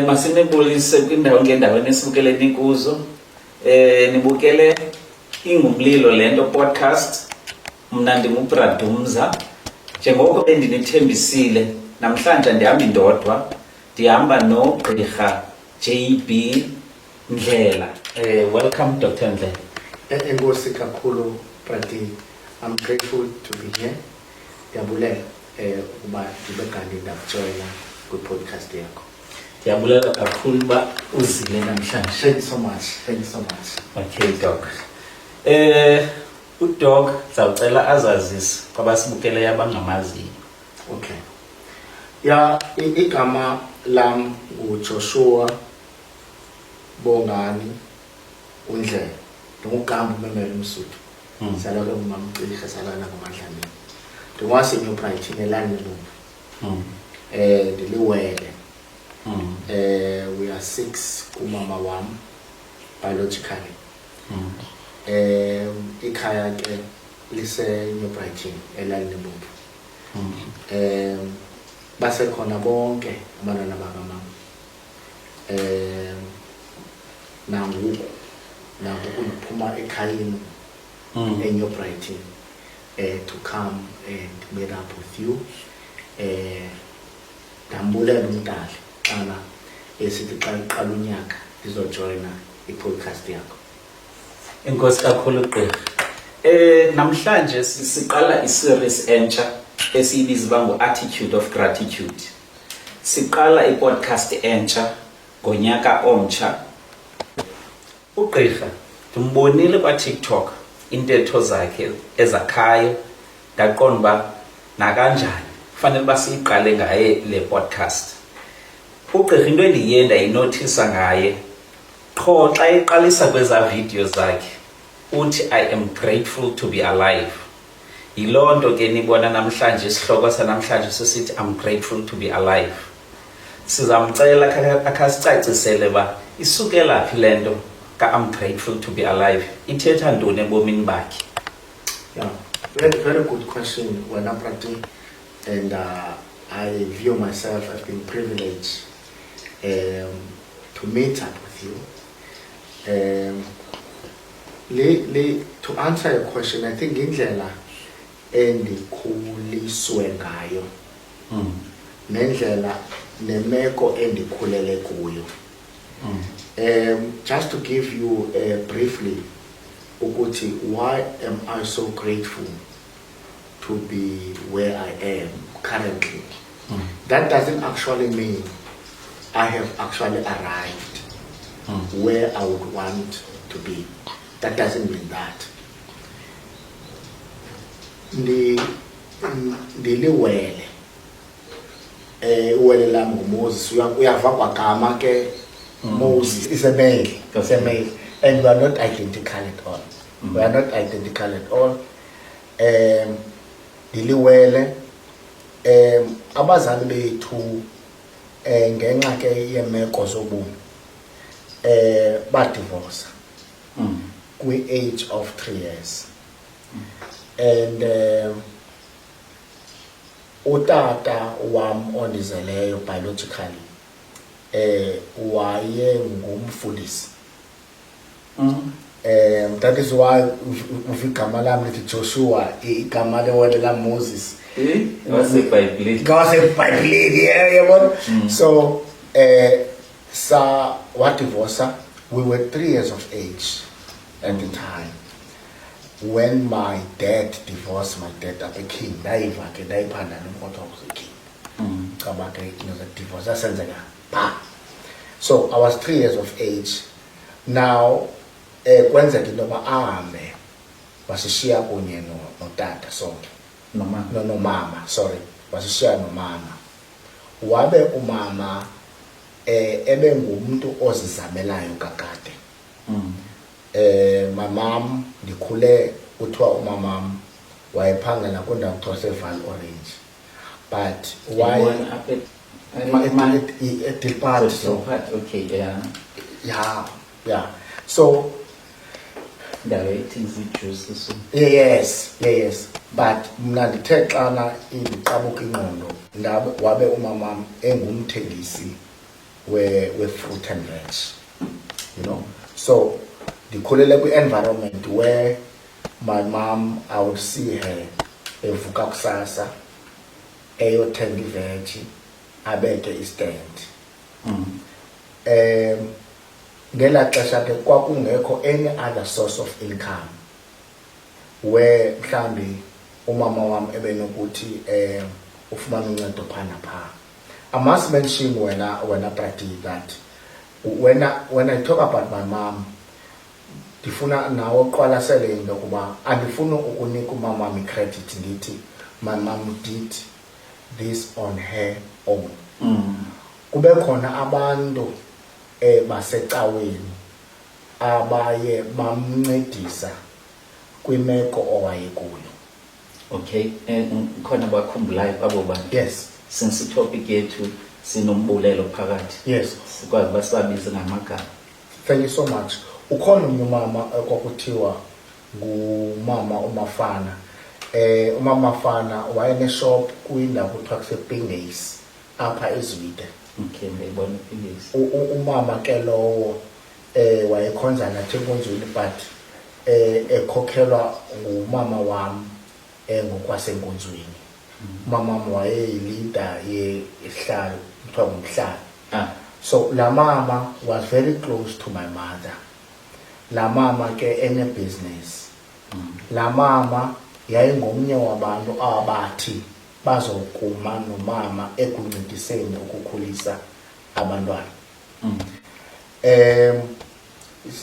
Masinibulise kwindawo ngendawo esibukele nikuzo. Nibukele ingumlilo lento podcast. Mna ndinguBradumza. Njengoko bendinithembisile namhlanje ndihamba indodwa. Ndihamba noGqirha JB Ndlela. Welcome Dr. Ndlela. Enkosi kakhulu Brati. I'm grateful to be here. Ndiyabulela ukuba ndibe kanti ndakujoyina kwi-podcast yakho. Ndiyabulela kakhulu ba uzile namhlanje. Thank you so much. Thank you so much. Okay, Doc. UDoc zawucela azazise kwabasibukele abangamaziyo. Okay. Ya igama lam uJoshua Bongani Undlela. Ngumgama uMemelo Msuthu. Salala ngumamcikhe salala ngoMadlamini. Ndiwasenyo Bright eLandilumbu. Ndiliwele. We are 6 kumama wam biologically. Ikhaya ke lise New Brighton eLandilumbu. Basekhona bonke abantwana bakamama. Nangoku ndiphuma ekhayeni eNew Brighton to come and meet up with you. Ndambulela uMdali xana esithi xa iqala unyaka ndizojoyina i-podcast yakho. Enkosi kakhulu Gqirha. Namhlanje siqala i-series entsha esiyibiza ngo-Attitude of Gratitude. Siqala i-podcast entsha ngonyaka omtsha. UGqirha ndimbonile kwa-TikTok intetho zakhe ezakhayo ndaqonda uba nakanjani kufanele basiyiqale ngaye le podcast. UGqirha into endiye ndayinothisa ngaye qho xa eqalisa kweza video zakhe uthi I am grateful to be alive. Yiloo nto ke nibona namhlanje isihloko sanamhlanje sisithi I'm grateful to be alive. Sizamcela akasicacisele ba isukela phi lento ka I'm grateful to be alive. Ithetha ntoni ebomini bakhe? Yeah, very good question wena Brati, and I view myself as being privileged to meet up with you. To answer your question, I think indlela endikhuliswe ngayo nendlela nemeko endikhulele kuyo. Just to give you briefly ukuthi why am I so grateful to be where I am currently. That doesn't actually mean I have actually arrived where I would want to be. That doesn't mean that. Ndiliwele. Uwele lam nguMoses. Uyava kwagama ke Moses is a male. It's a male. And we are not identical at all. We are not identical at all. Ndiliwele. Abazali bethu ngenxa ke yemeko zobomi badivorce kwi-age of 3 years. And utata wam ondizeleyo biologically waye ngumfundisi. That is why uvigama lam lithi Joshua, igama lewele la Moses. Wasebhayibhileni. Yeah. So sa wadivorsa, we were 3 years of age at the time when my dad divorced my dad up a king. Ndaiva ke ndayiphanda nomkhotho was a king. Kabake the divorce asenzeka pa. So I was 3 years of age. Now kwenzeka into yoba ahambe wasishiya kunye notata sonke nomama, sorry, wasishiya nomama. Wabe umama ebe ngumuntu ozizamelayo kakade. My mom ndikhule kuthiwa umamam wayephangela kundawo kuthiwa seVal Orange. But Why? why at Dilpad, so Okay, yeah. yeah. So Directing the juice so. yes. But mna ndithe xana indiqabuka ingqondo ndabe wabe umamam engumthengisi we-fruit and veg, you know. So ndikhulele kwi-environment where my mom, I would see her evuka kusasa eyothenga iveji abeke istand. Ngela xesha ke kwakungekho any other source of income where mhlambi umama wam ebenokuthi ufumana uncedo phana pha. I must mention when Prati that when I talk about my mom, ndifuna nawo qwalasele into kuba andifuna ukunika umama wami credit ndithi my mom did this on her own. Kube khona abantu basecaweni abaye bamncedisa kwimeko owayekuyo. Okay, khona bakhumbulayo abo bantu. Yes. Since topic yethu sinombulelo phakathi. Yes. Sikwazi basibabize ngamagama. Thank you so much. Ukhona umama kwakuthiwa ngumama uMafana. Umama Mafana wayeneshop kwindawo kuthiwa kusePindays apha eZwide. Okay, ngiyibona iPindays. Umama ke lowo wayekhonza nathi enkonzweni but ekhokhelwa ngumama wami ngokwasenkonzweni. Mama wayeyileader yehlalo kuthiwa ngumhlalo. So la mama was very close to my mother. La mama ke ene business. La mama yayingomnye wabantu abathi bazokuma nomama ekuncediseni ukukhulisa abantwana.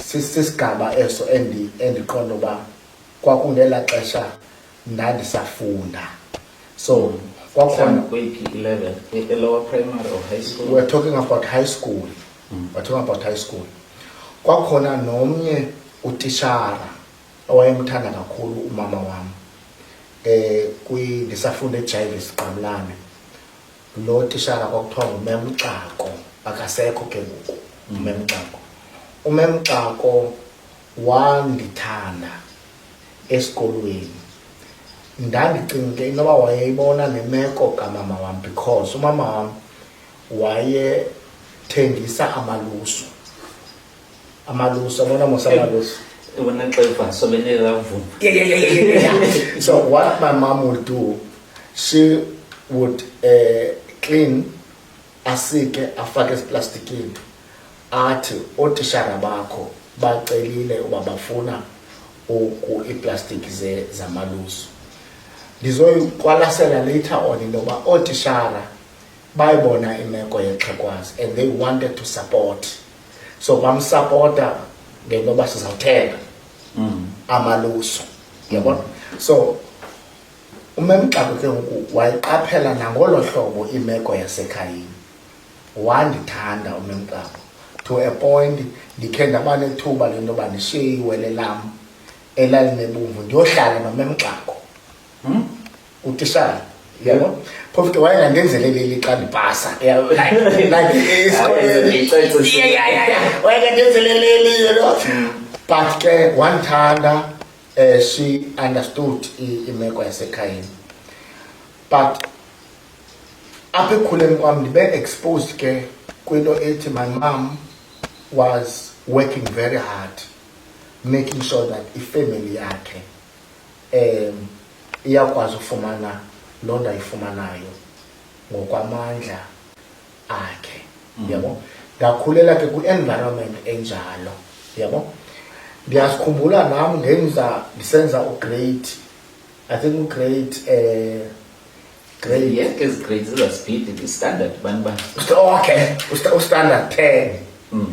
Sisigaba eso endiqonda uba kwakungela xesha ndandisafunda. So kwakhona kweyiphi level, lower primary or high school? We're talking about high school. We're talking about high school. Kwakhona nomnye utishara owayemthanda kakhulu umama wami. Ndisafunda eJivis Qabulane. Lo tishara kwakuthiwa nguMemxako, akasekho ke ngoku uMemxako. uMemxako wandithanda esikolweni. Ndandicinga ke inoba wayeyibona nemeko kamama wam because umama wam wayethengisa amalusu. Abona mos amalusu. Yeah. So what my mom would do, she would clean asike afake esiplastikini athi otishara bakho bacelile uba bafuna iplastiki zamalusu. Ndizoyiqwalasela later on intoba otishara bayibona imeko yexhekwazi and they wanted to support. So bamsupporta ngentoba sizawuthenga amalusu. Yabona? So uMemxako ke ngoku wayiqaphela nangolo hlobo imeko yasekhayeni. Wandithanda uMemxako to a point ndikhe ndaba nethuba lentoba ndishiye iwele lam elalinebomvu ndiyohlala noMemxako. Utishara. Yabona? Phofu ke wayengandenzeleleli xa ndipasa. Wayengandenzeleleli, you know. But ke wandithanda. She understood imeko yasekhayeni. But apha ekukhuleni kwam ndibe exposed ke kwinto ethi my mom was working very hard making sure that ifamily yakhe iyakwazi ufumana loo nto ayifumanayo ngokwamandla akhe. Yabo? Ndakhulela ke kwi-environment enjalo. Yabo? Ndiyasikhumbula nam ndisenza ugrade, I think ugrade Yes, because grades are speed the standard one. Okay, standard 10.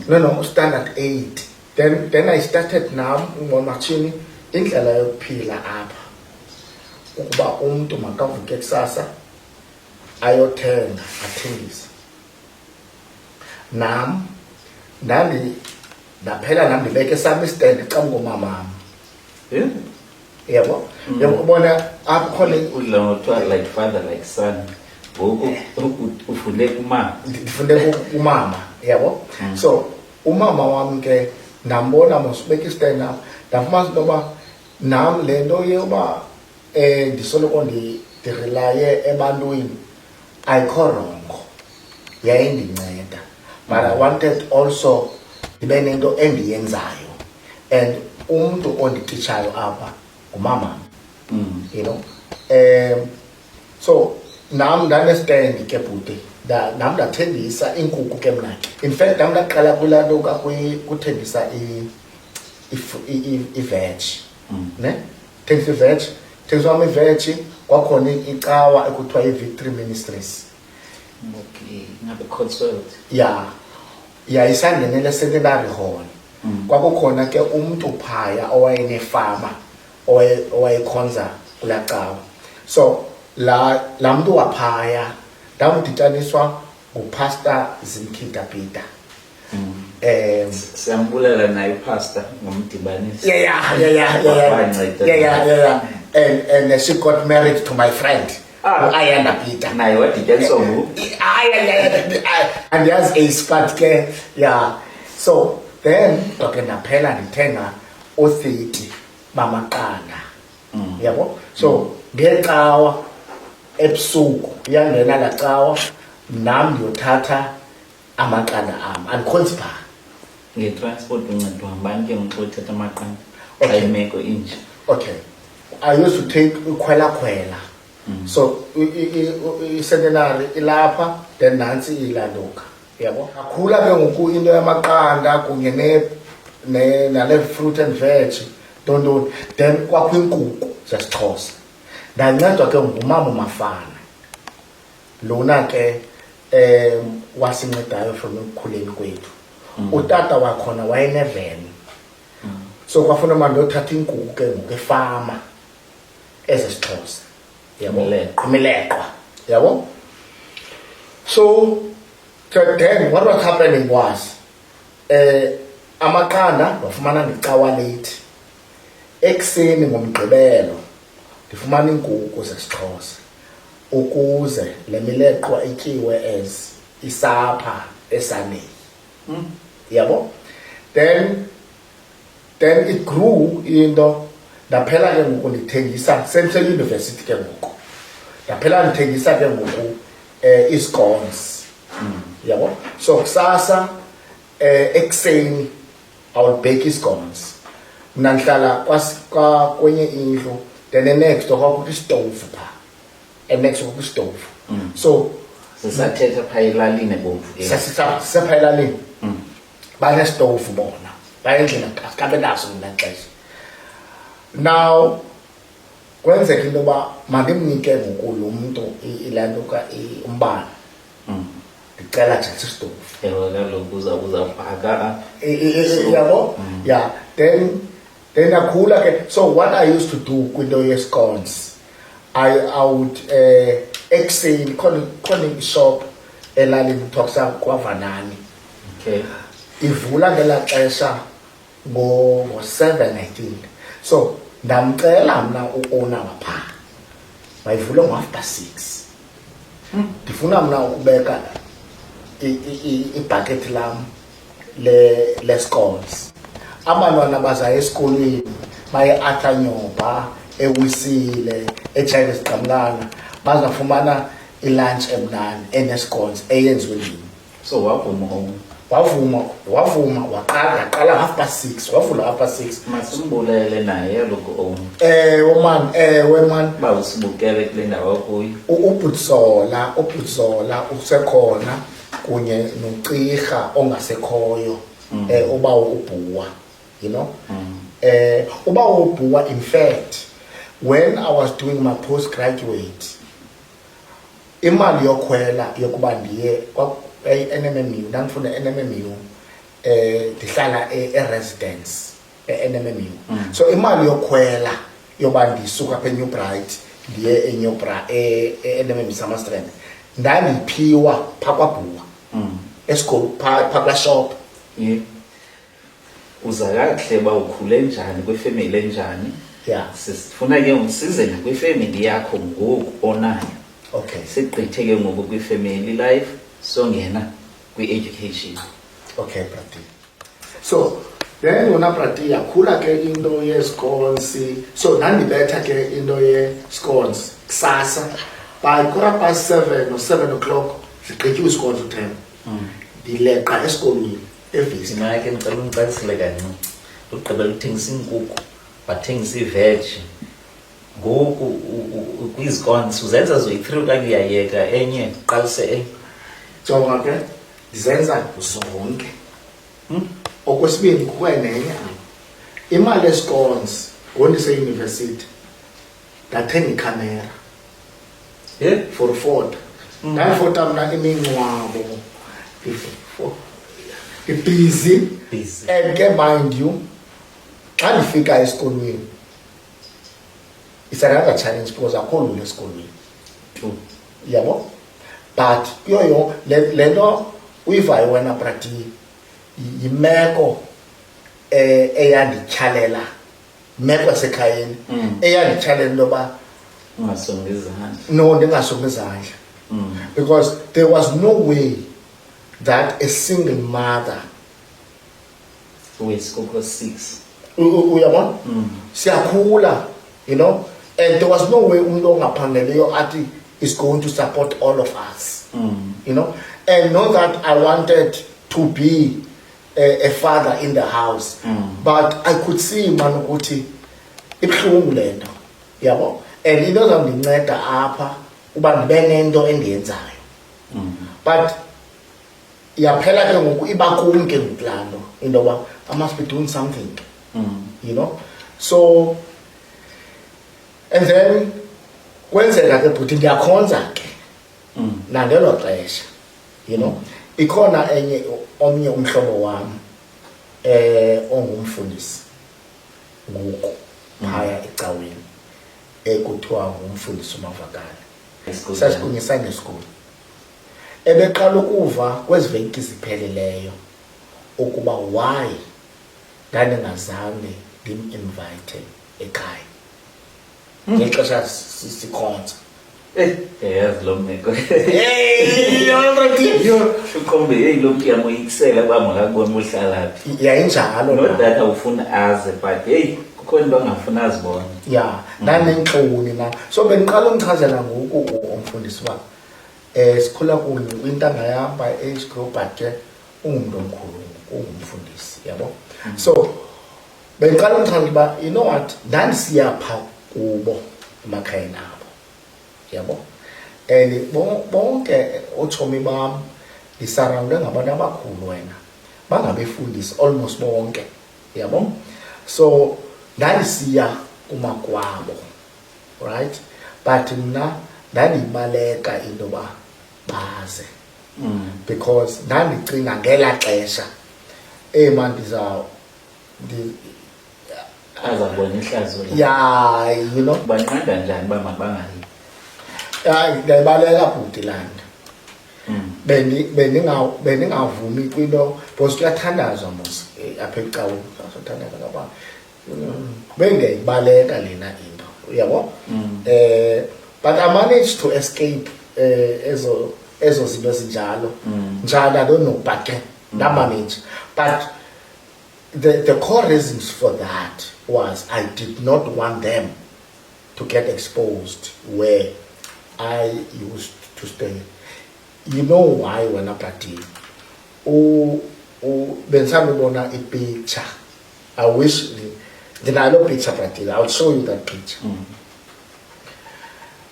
No, standard 8. Then I started now machine indlela yokuphila apha. Ukuba umuntu makavuke kusasa ayothenga athengise. Nam ndaphela ndibeke sami stand xa ngomama. Yabo? Yabona akhona udla ngothiwa like father like son ngoku ufunde kumama ndifunde umama yabo. So umama wami ke ndambona mosibeka istand up ndafumana intoba nam le nto yoba ndisoloko ndirelaye ebantwini ayikho rongo, yayindinceda, but I wanted also ndibe nento endiyenzayo, and umntu ondititshayo apha ngumama, you know. So nam ndanestand ke bhuti, nam ndathengisa iinkukhu ke mna. In fact nam ndaqala kulaa nto kuthengisa i-veg, ne? Thengisa i-veg, thengisa wam i-veg, kwakhona icawa ekuthiwa i-Victory Ministries. Okay, ngabe Cotswold. Yeah, isangenele secondary hall. Kwakukhona ke umntu phaya owayenefama owayekhonza kulaa cawa. So la mntu waphaya ndamdityaniswa ngupastor Zimkhitha Peter. Siyambulela naye pastor ngomdibanisi. Yeah. And she got married to my friend. Ayanda Peter. Naye wadityaniswa nguwe. And there's a spot ke, yeah. So then ndoke ndaphela ndithenga o-30 bamaqanda. Yabo? So ngecawa ebusuku iyangena la cawa nam ndiyothatha amaqanda am andikhonzipha ngetransport uncedwa ngabani ke ngixothatha amaqanda Okay. xa imeko inje. Okay, I used to take ukhwela. So i-centenary ilapha then nansi ilanduka, yabo. Akhula ke ngoku into yamaqanda kunye nale fruit and veg don't then kwakho inkukhu zesiXhosa. Ndancedwa ke ngumama Mafana lona ke wasincedayo from ekukhuleni kwethu. Utata wakhona wayeneveni, so kwafuna manje ndothatha inkukhu ke ngokefama ezesiXhosa, yabo, imileqwa, yabo. So then what was happening was amaqanda wafumana ngecawa late, ekuseni ngomgqibelo ndifumana iinkukhu zesiXhosa ukuze le mileqwa ityiwe as isapha esaneni, yabo. Then it grew into ndaphela ke ngoku ndithengisa university ke ngoku ndaphela ndithengisa ke ngoku iscones, yabo. So kusasa ekuseni I will bake iscones, mna ndihlala kwenye indlu, then next kwakukho istove pha, next kwakukho istove. So sisathetha phaya elalini bomvu ke sisapha elalini banestove bona bayendlela kabe naso mna xesha. Now kwenzeka into yoba mandimnike ngoku lo mntu ilantuka umbane, ndicela just istove. ewe kaloku uzawubhaka Yabo? Yeah, then akhula ke. So what I used to do kwinto ye-scones, I would ekuseni khona ishop elalini kuthiwa kwaVanani. Okay. Ivula ngelaa xesha ngo-7 I think. So ndamcela mna u-owner wapha mayivule ngo-6:30. Ndifuna mna ukubeka ibhakethi lam le-scones. Abantwana bazayo esikolweni baye-Athanyoba, eWisile, eJames Gqamlana bazafumana ilunch emnani enescones eyenziwe ndim. So wavuma wavuma waqala 6:30, wavula 6:30. masimbulele naye kaloku Ewe man uba usibukele kule ndawo kuyo. ubhutsola usekhona kunye noCirha ongasekhoyo, uba ubhuwa, you know. Uba ubhuwa, in fact when I was doing my postgraduate imali yokhwela yokuba ndiye NMMU, ndandifunda NMMU, ndihlala e-residence e-NMMU. So imali yokhwela yoba ndisuka apha eNew Bright ndiye e-NMMU Summerstrand ndandiphiwa phaa kwaBhuwa esikolo phaa kulaa shop. Uza kakuhle uba ukhule njani kwifemeli enjani Yeah. Sifuna ke ngisize nakwifamily yakho ngoku onayo. Okay. Sigqithe ke ngoku kwifamily life songena kwi-education. Okay, Prati. So, then wona Prati yakhula ke into ye-scones. So, nandibetha ke into ye-scones. Kusasa, by 7:15 or 7 o'clock, sigqityiwe i-scones u-10. Ndileqa esikolweni, evisi. Mina ke ngicela ungicacisele kancinci. Ugqibela ukuthengisa iinkukhu, bathengisa ii-veg. Ngoku kwizikons uzenza zoyi-3 okanye uyayeka enye uqalise enye. Jonga ke, ndizenza zonke. Okwesibini kukho nenye imali ye-scones ngondiseyunivesithi ndathenga ikhamera for ufoto. Ndayifota mna imingcwabo busy. And ke mind you, xa ndifika esikolweni it's another challenge because akho lula esikolweni. True. Yabo? But kuyo le nto uyivayo wena Prati yimeko eyandityhalela, imeko yasekhayeni eyandityhalela into yoba ungasongi izandla. no, ndingasongi izandla. Because there was no way that a single mother Wesikukho 6. uyabona siyakhula, you know, and there was no way umuntu ongaphangeliyo athi is going to support all of us, you know, and not that I wanted to be a father in the house, but I could see man ukuthi ibhlungu lento yabo, and into ezandinceda apha uba ndibe nento endiyenzayo, but yaphela ke ngoku iba kum ke ngokulando into yoba I must be doing something, you know. So and then kwenzeka ke bhuti ndiyakhonza ke nangelo xesha, you know, ikhona omnye umhlobo wam ongumfundisi ngoku phaya ecaweni ekuthiwa ngumfundisi uMavakala, sasikunye Sunday school. Ebeqala ukuva kwezi veki zipheleleyo ukuba why ndandingazange ndim-invite ekhaya ngexesha sikhonza. Yazi lo meko. Hey, already Yo, ukhombe lo mntu yamoyikisela uba makakubona uhlala phi. yayinjalo Not that awufuna aze, but hey, kukho into angafuna azibone. ya ndanentloni na. So bendiqala umchazela ngoku umfundisi uba sikhula kunye kwintanga yam by age group, but ke ungumntu omkhulu, ungumfundisi, yabo. So bendiqala umchazela uba you know what, ndandisiya pha kubo emakhayeni abo, yabo, and bonke otshomi bam ndisarawundwe ngabantu abakhulu wena bangabefundisi almost bonke, yabo. So ndandisiya kumakwabo, right, but mna ndandibaleka into yoba baze, because ndandicinga ngela xesha man Azabona ihlazo. yeah, you know, Banqanda njani uba mabangayi? ndayibaleka bhuti laa nto. Bendingavumi kwinto because kuyathandazwa mos apha ecaweni, sothandaza ngaba bendiyayibaleka lena into, uyabo. But I managed to escape ezo zinto ezinjalo njalo, I don't know, but ndamanage. But the core reasons for that was I did not want them to get exposed where I used to stay. You know why when I party? Bensabona a picture. I wish then I know picture party. I'll show you that picture.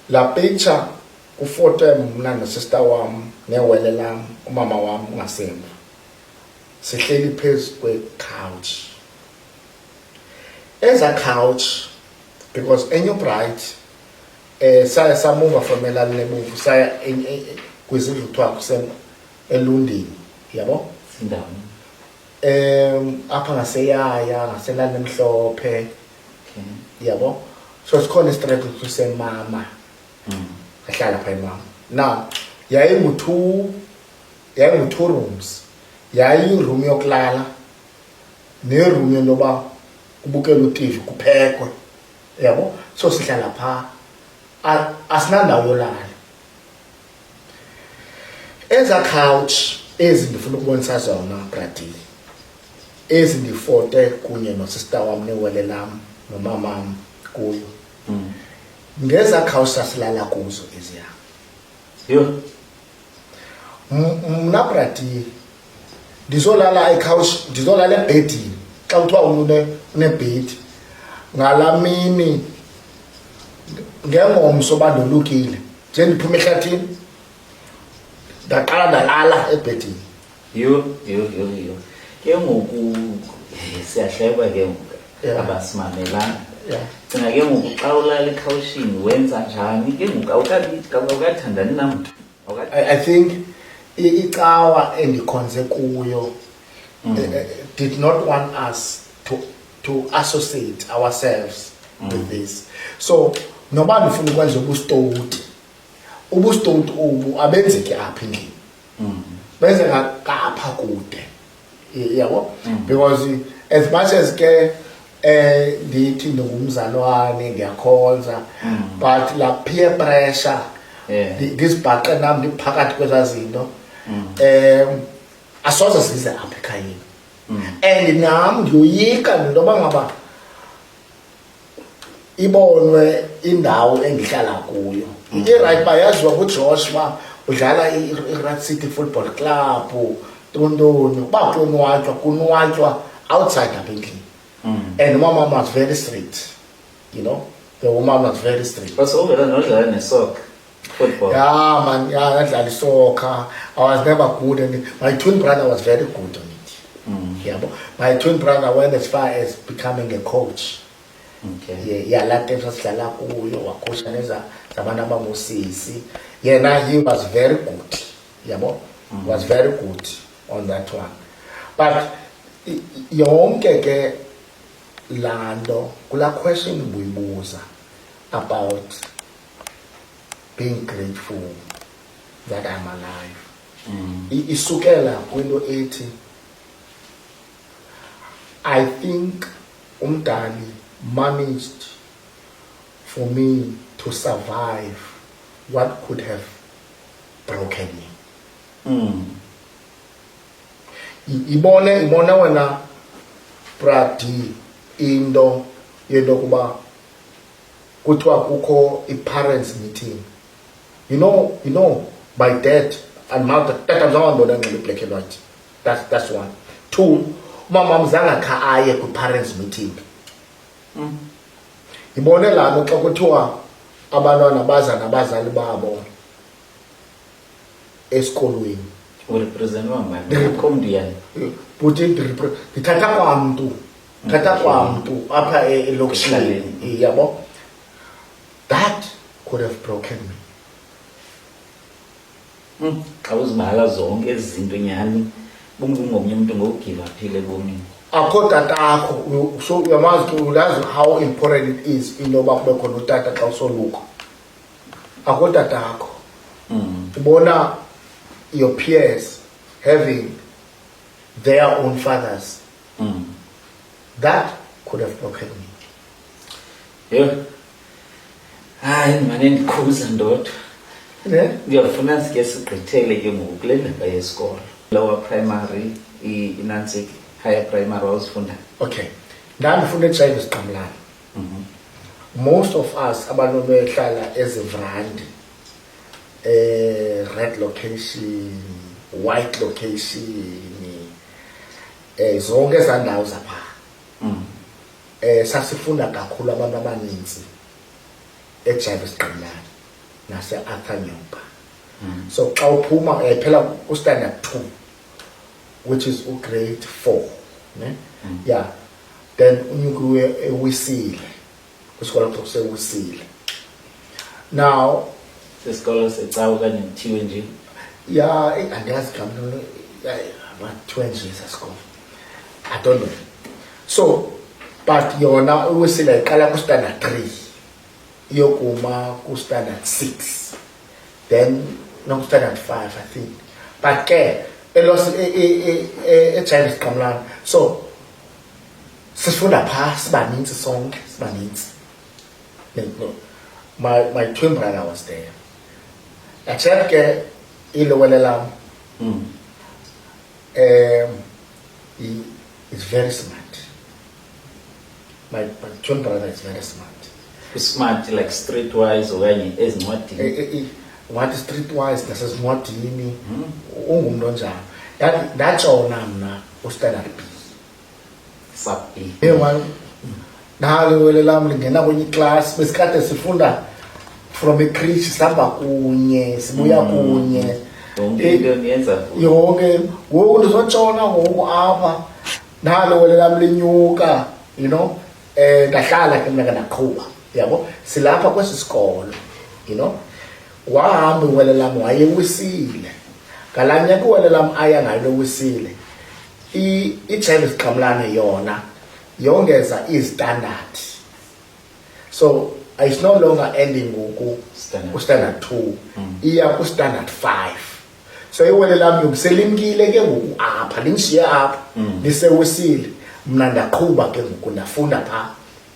La picture ufoto mna no sister wam newele lam umama wam ngasemva. Sihleli phezu kwe-couch. As a couch, because enyo bright, saya samuva from elalnebuvu, saya kwizindlu kuthiwa elundini, yabo? Sindawo. Apha ngaseyaya, ngaselalnemhlophe, yabo? So sikhona istrate kusemama, ahlala pha imama. Now, yayingu-2 rooms. Yayi-room yokulala, ne-room yoba kubukela uTV kuphekwe, yabo, so sihlala pha asinandawo yolala. Eza couch ezi ndifuna ukubonisa zona brati, ezi ndifote kunye nosista wam newele lam nomamam kuyo, ngeza couch sasilala kuzo eziya. Yho, Mna brati ndizolala icouch, ndizolala ebhedini xa kuthiwa unebhedi ngala mini ngengomso bandolukile nje ndiphuma ehlathini ndaqala ndalala ebhedini. yho. Ke ngoku siyahlekwa ke ngoku Yeah. abasimamelanga. Yeah. Cinga ke ngoku xa ulala ekhawushini wenza njani ke ngoku awukathandani namntu? I think icawa endikhonze kuyo did not want us to associate ourselves with this. So noba ndifuna ukwenza ubustoti ubu abenzeki apha endlini, benze ngapha kude, yabo, because as much as ke ndithi ndingumzalwane ndiyakhonza, but la peer pressure, this bhaqa nam ndiphakathi kwezaa zinto, asoze zize apha ekhayeni. And nam ndiyoyika nentoba ngaba ibonwe indawo endihlala kuyo. I-right bayaziwa kuJosh uba udlala i-Rat City Football Club, tontoni, uba kunwatywa outside apha endlini. And umama was very strict, you know, the woman was very strict. So uvela nodlala nesoccer football. Yeah, man, yeah, nadlala soccer. I was never good, and my twin brother was very good on it. Yeah, but my twin brother went as far as becoming a coach. Okay. Yeah, la time sasidlala kuyo wakhosha neza zabantu abangosisi. Yena he was very good. Yabo, was very good on that one. But yonke ke lando kula question buyibuza about being grateful that I'm alive. Isukela kwinto ethi I think umdali managed for me to survive what could have broken me. Ibone wena brati into yento kuba kuthiwa kukho i-parents meeting. You know my dad and mother, that amzange ngibone black and white. That's one. Two, umama mzange kha aye ku-parents meeting. Ibone lana xa kuthiwa abantwana baza nabazali babo esikolweni. Urepresentwa ngubani? Ukhomdiyani? Buthi ndithatha kwamntu apha elokishini, yabo. That could have broken me. Xa uzibala zonke ezi zinto nyhani bungomnye umuntu ngokugive aphile ebomini. Akho tatakho, so uyamazi ulazi how important it is intoba kube khona utata xa usoluka. Akho tatakho. Ubona your peers having their own fathers. That could have broken me. Yho. Hayi mane ndikhuza ndodwa. Ngiyafuna sike sigqithele ke ngoku kule ndaba yesikolo. Lower primary, i-Nancy higher primary wawuzifunda. Okay. Ndandifunda eJames Qamlani. Most of us abantu behlala ezivrandi, red location, white location, zonke ezaa ndawo zapha. Sasifunda kakhulu abantu abaninzi eJames Qamlani nase-Arthur Nyomba. So xa uphuma phela ku-standard 2, which is grade 4, ne? Yeah, then unyukiwe eWisile, kwisikolo kuthiwa kuseWisile. Now Sesikolo secawa okanye kuthiwe nje. yeah, andiyazi kamntu kuthiwe nje esasikolo, I don't know. So but yona uWisile iqala ku-standard 3 iyokuma ku-standard 6, then no standard 5, I think. But ke eJames Qamlani, so sifunda pha sibaninzi sonke, sibaninzi. No. My twin brother was there. Except ke ilowele lam. He is very smart. My twin brother is very smart. Smart like streetwise okanye ezincwadini. What is streetwise nasezincwadini ungumntu onjalo. Ndatshona mna uStandard B. Sub B. Nalo wele lam lingena kwenye class besikade sifunda from a creche sihamba kunye sibuya kunye Yonke into niyenza yonke ngoku ndizotshona ngoku apha nalo wele lam linyuka you know ngahlala ke mna ndaqhuba yabo silapha kwesi sikolo you know wahamba wele lam wayewisile ngalanye kuwele lam aya ngayo wisile i-James Qamlane yona yongeza standard. So it's no longer ending standard 2 iya ku standard 5. So iwele lami yokuselimkile ke ngoku apha lingishiya apha lisewisile mna ndaqhuba ke ngoku ndafunda pha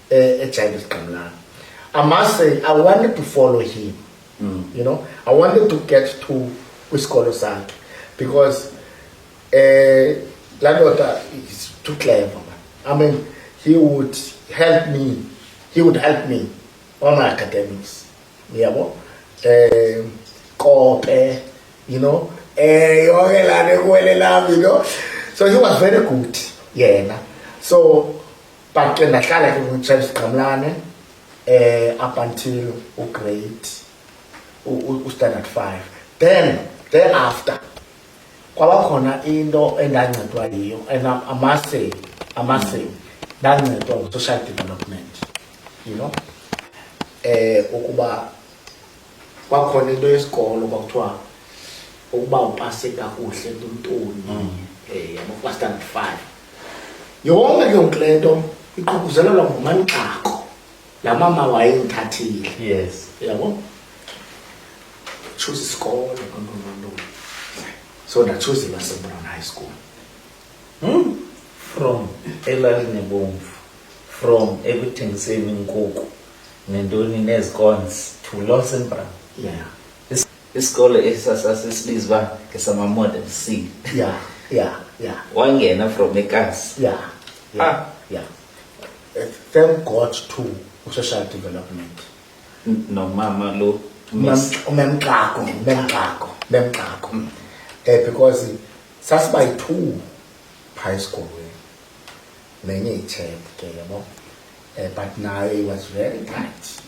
eJames Qamlane. I must say I wanted to follow him. You know, I wanted to get to kwisikolo sakhe because laa ndoda is too clever. I mean, he would help me on my academics. Yabo. Kope, you know. You know. So he was very good. Yeah. So, but when I started with James Qamlane, up until grade standard 5. Then after, kwabakhona into endancedwa yiyo, and I must say, ndancedwa social development, you know. Ukuba kwakhona into yesikolo kwakuthiwa ukuba upase kakuhle eNtoni, yabo standard 5. Yonke ke lento iququzelelwa nguMaNxako. La mama wayengithathile. Yes. Yabo. Choose isikolo no. So that chose Brown High School. From elalini ebomvu, from ekuthengiseni inkukhu nentoni nezikons to Lawson-Brown. Yeah. Isikole esasisibiza ngesama model C. Yeah. Wangena from eKasi. Yeah. Thank God to social development. Nomama lo Memxako. Because sasiba 2 high school nenye ichep ke yabo. But now it was very tight.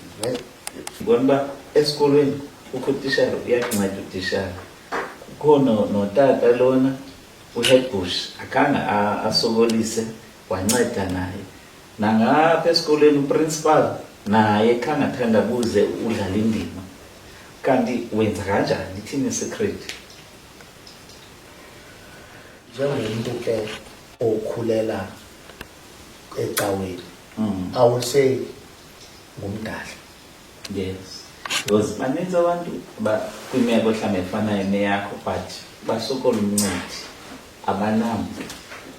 Ngibona esikolweni ukutishara uyakunceda utishara. Khona notata lona uHeadbush akanga asokolise wanceda naye. Nangapha esikolweni uprincipal naye khanga thanda buze udlala indima. Kanti wenza kanjani thina secret? Njengomuntu ke okhulela ecaweni. I would say ngumdala. Yes. Because maninzi abantu kwimeko mhlawumbe efanayo neyakho but basokola umncedi abanamntu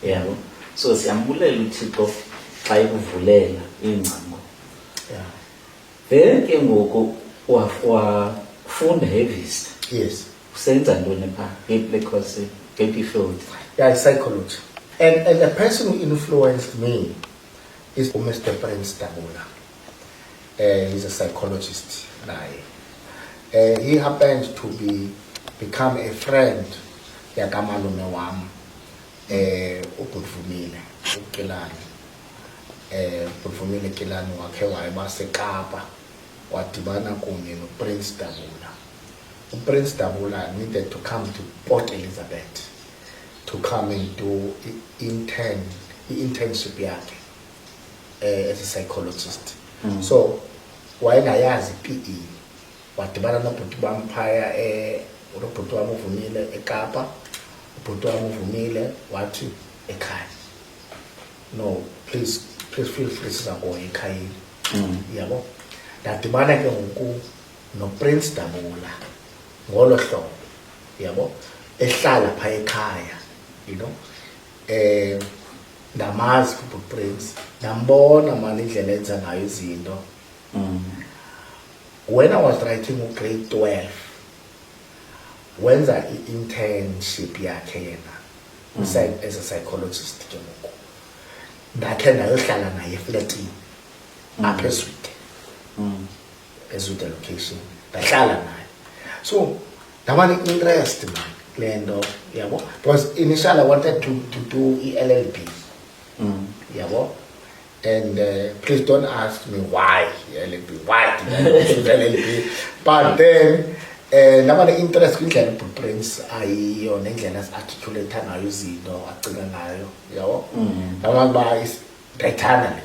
yabo. So siyambulela uThixo xa ekuvulela ingcango. Yeah. Then ke ngoku wafunda eVista. Yes. Usenza ntoni pha because Happy Field? Yeah, psychology. And the person who influenced me is Mr. Prince Dabula. He's a psychologist. He happened to become a friend yakamalume wam uBhutfumile uKilani. uBhutfumile Kilani wakhe wayeba seKapa wadibana kunye noPrince Dabula. uPrince Dabula needed to come to Port Elizabeth to come and do internship yakhe as a psychologist. So wayengayazi PE wadibana nobhuti bam phaya ubhuti wami uVumile eKapa. ubhuti wami uVumile wathi ekhaya, no, please feel free sizakuya ekhayeni. Yabo, ndadibana ke ngoku noPrince Dabula ngolo hlobo, yabo, ehlala phaya ekhaya, you know. Ndamazi uPrince, ndambona manje indlela enza ngayo izinto. when I was writing grade 12 wenza i-internship yakhe yena as a psychologist ke ngoku ndakhe ndayohlala naye eflatini apha eZwide location ndahlala naye so ndaba ne-interest man kule nto yabo because initially I wanted to do i-LLB yabo and please don't ask me why LLB, why did I choose LLB, but then ndaba ne-interest kwindlela uBlueprints ayiyo nendlela asi-articulate ngayo izinto acinga ngayo yabo ndaba uba ndayithanda le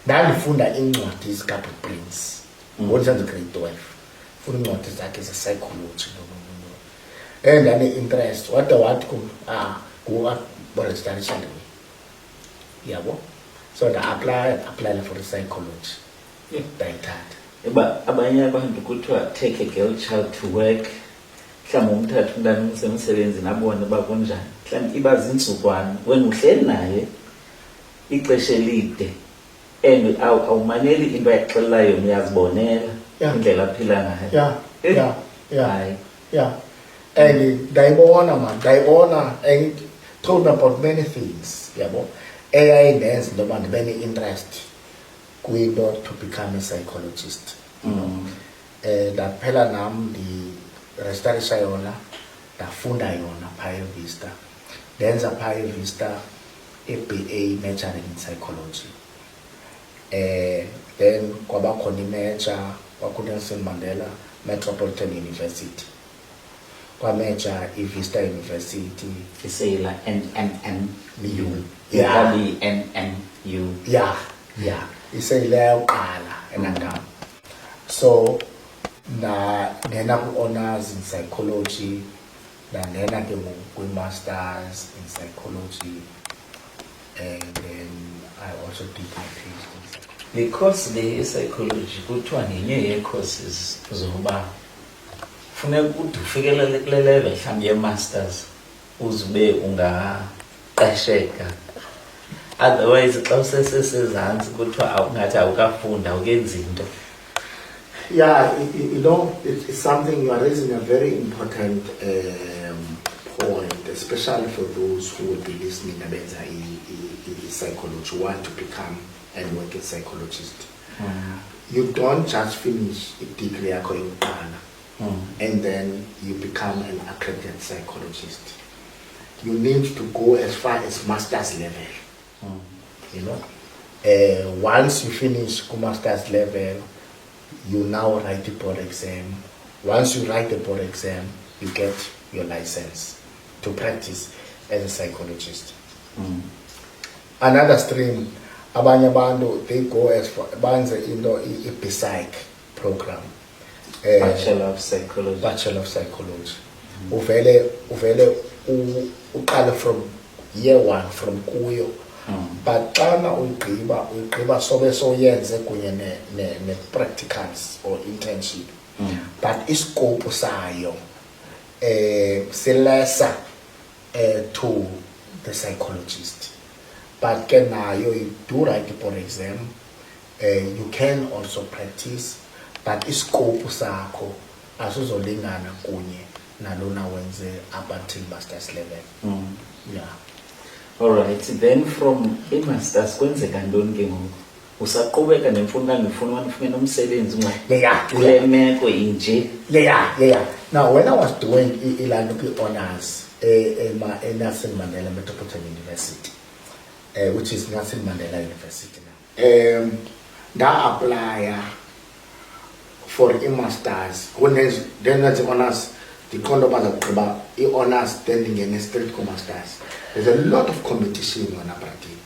ndandifunda iincwadi zikaBlueprints ngokusenza grade 12 funda iincwadi zakhe ze-psychology and ndane-interest wade wathi kum boregistarisha lewe yabo so nda-applyela for psychology ndayithatha abanye abantu kuthiwa take a girl child to work mhlawumbi umthatha umntana umsemsebenzini abone uba kunjani mhlawumbi iba zintsukwana wena uhleli naye ixesha elide and awumaneli into ayixelelayo uyazibonela indlela aphila ngayo yeah and ndayibona and told me about many things yabo eyayindenza into yoba ndibe ne-interest kwinto to become a psychologist ndaphela nam ndirejistarisha yona ndafunda yona phaa eVista ndenza phaa eVista i-BA majoring in psychology then kwabakhona i-major kwakuNelson Mandela Metropolitan University kwamajor iVista University iseyila NNU yeah iseyila yokuqala eNantaba so ndangena ku-honors in psychology ndangena ke kwi-masters in psychology and then I also did my PhD in psychology. Le course le psychology kuthiwa ngenye yee-courses zoba funeka ukuthi ufikelele kule level mhlawumbi ye-masters uzube ungaqesheka otherwise xa usesezantsi kuthiwa ungathi awukafunda awukenzi into. Yeah, you know, it's something you are raising a very important point, especially for those who will be listening about psychology, want to become and work as a psychologist. You don't just finish a degree and then you become an accredited psychologist. You need to go as far as master's level. You know, once you finish master's level, you now write the board exam. Once you write the board exam, you get your license to practice as a psychologist. Another stream, abanye abantu, they go as far banze into a BPsych program. Bachelor of Psychology. Bachelor of Psychology. Uvele uqale from year 1 from kuyo. But xana uyigqiba sobe soyenze kunye ne-practicals or internship. But iscope sayo silesa to the psychologist. But ke nayo you do write the board exam, you can also practice, but iscope sakho asizolingana kunye nalona wenze up until master's level. Yeah. Alright, then from i-masters kwenzeka ntoni ke ngoku? Usaqhubeka nemfundo ngifuna ufumene umsebenzi kule meko inje. Yeah. Now when I was doing i-Landupi honors Nelson Mandela Metropolitan University, which is Nelson Mandela University now, da apply for i-masters then that's honors the condoba about i-honors then ngene straight ko-masters. There's a lot of competition on Abrati.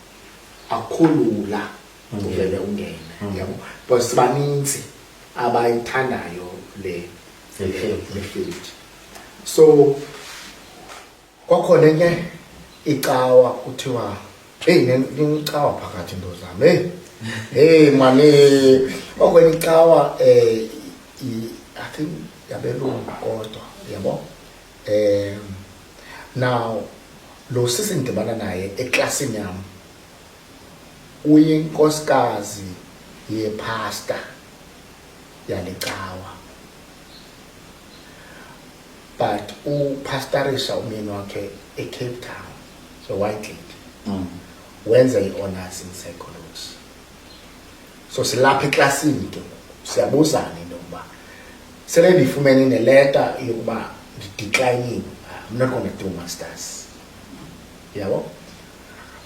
Akulula uvele ungene yabo. But sibaninzi abayithandayo le field. So kwakhona enye icawa kuthiwa ngicawa phakathi into zami. Hey mane kwakhona icawa I think yabelungu kodwa yabo. Now lo sisi ndibana naye eklasini yam uyinkosikazi yepasta yale Cawa. But upastorisha umyeni wakhe eCape Town, so Whitegate. Wenza i-honors in psychology. So silapha eklasini ke siyabuzana into yokuba sele ndifumene neleta yokuba ndideclining, I'm not going to do masters. Yabo?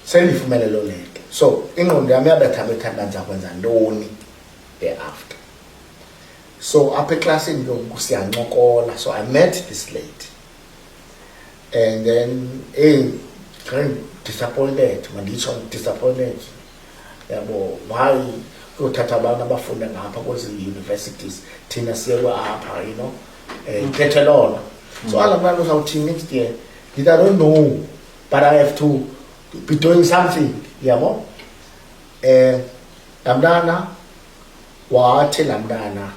Sele ndifumene lo leta. So ingqondo yami yabethabetha ndiza kwenza ntoni thereafter. So apha eklasini ke siyancokola. So I met this lady. And then kind disappointed, disappointed. Yabo, why uthatha abantu abafunda ngapha kwezi universities thina siyewa apha, you know, gethe lona. So all of us out next year, I don't know, but I have to be doing something. Yabo, lamdana wathi lamdana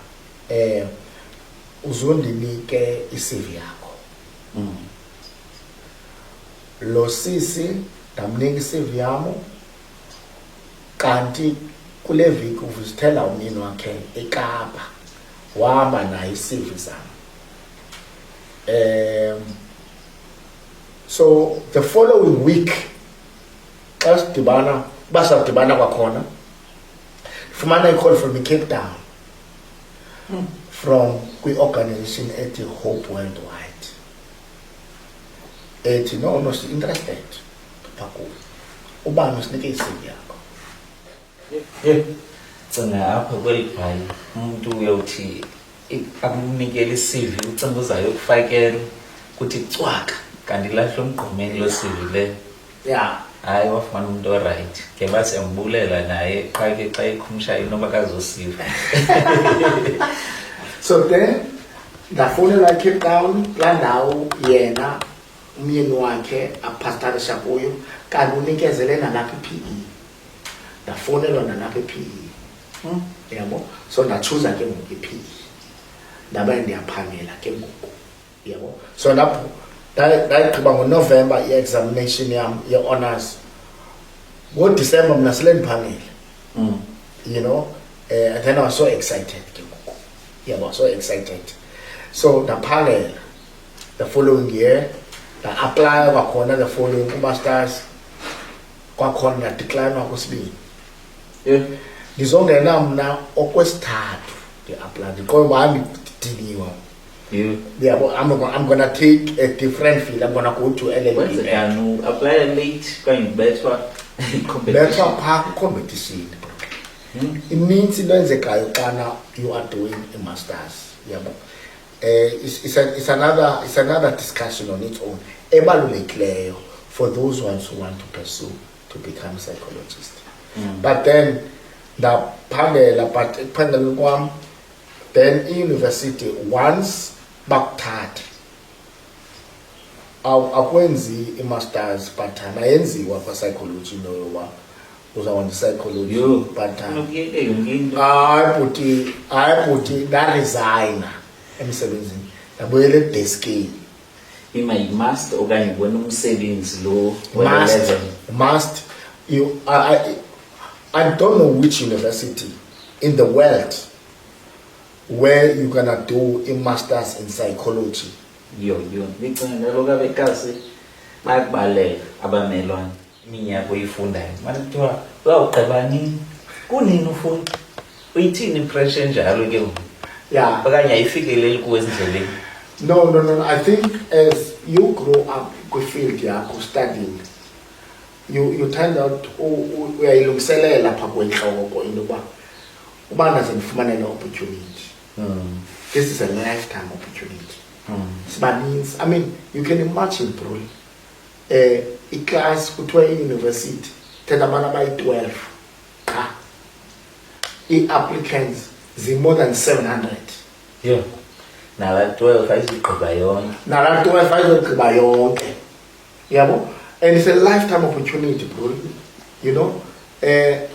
uzondinike i-CV yakho. Lo sisi ndamnika i-CV yami, kanti kule viki uvizithela umyeni wakhe eKapa wahamba naye i-CV zami. So the following week xa sidibana basadibana kwakhona fumana i-call from Cape Town from kwi-organization ethi Hope Worldwide. Ethi no interested phakuwe ubani usinike i-CV yakho. Cinga apha kweli bhayi umuntu uyawuthi akunikele i-CV ucinga uzayokufakela kuthi cwaka kanti lahle umgqomeni lo CV le. Yeah. Hayi wafumana umuntu oright ke basiyambulela naye qha ke xa ikhumsha inoba kazosiva. So then ndafowunela eCape Town laa ndawo yena umyeni wakhe apastorisha kuyo kanti unikezele nalapha i-PE. Ndafowunelwa nalapha i-PE. Yabo, so ndachuza ke ngoku i-PE ndabe ndiyaphangela ke ngoku. Yabo, so lapho ndayigqiba ngoNovember i-examination yam ye-honors. NgoDisemba mna sele ndiphangele. You know, and then I was so excited ke ngoku. Yabo, so excited. So ndaphangela the following year, nda-apply kwakhona the following ku-masters, kwakhona ndadecline kwesibini. Ndizongena mna okwesithathu ndi-apply ndiqonda uba ndidiniwe. Yeah, but I'm gonna take a different field. I'm gonna go to LLB. When's it done? Apply late, going better Better park competition. It means you are doing a masters. Yeah, but it's another discussion on its own. Evaluate for those ones who want to pursue to become psychologists. But then the panel, then university once bakuthatha akwenzi i-masters part-time ayenziwa kwa psychology noyoba uzawona psychology part-time. Hayi buti ndaresigna emsebenzini ndabuyela edeskini. Must okanye ubona umsebenzi lo must you I don't know which university in the world where you're gonna do a masters in psychology. Ndicinga loka bekasi bayakubalela abamelwane iminyaka oyifundayo manje kuthiwa uyawugqiba nini kunini ufunda uyithini impression njalo ke Yeah, okanye ayifikeleli kuwe ezindleleni. no, I think as you grow up kwi-field yakho studying, you tend out uyayilungiselela pha kwenhloko into yoba ubana zendifumane le opportunity. This is a lifetime opportunity. Sibaninzi. I mean, you can imagine, bro. I-class kuthiwa i-university thetha abantu abayi-12 qha. I-applicants more than 700. Yeah. Nala 12 ayizigqiba yonke. Nala 12 ayizogqiba yonke. Yabo? And it's a lifetime opportunity, bro. You know?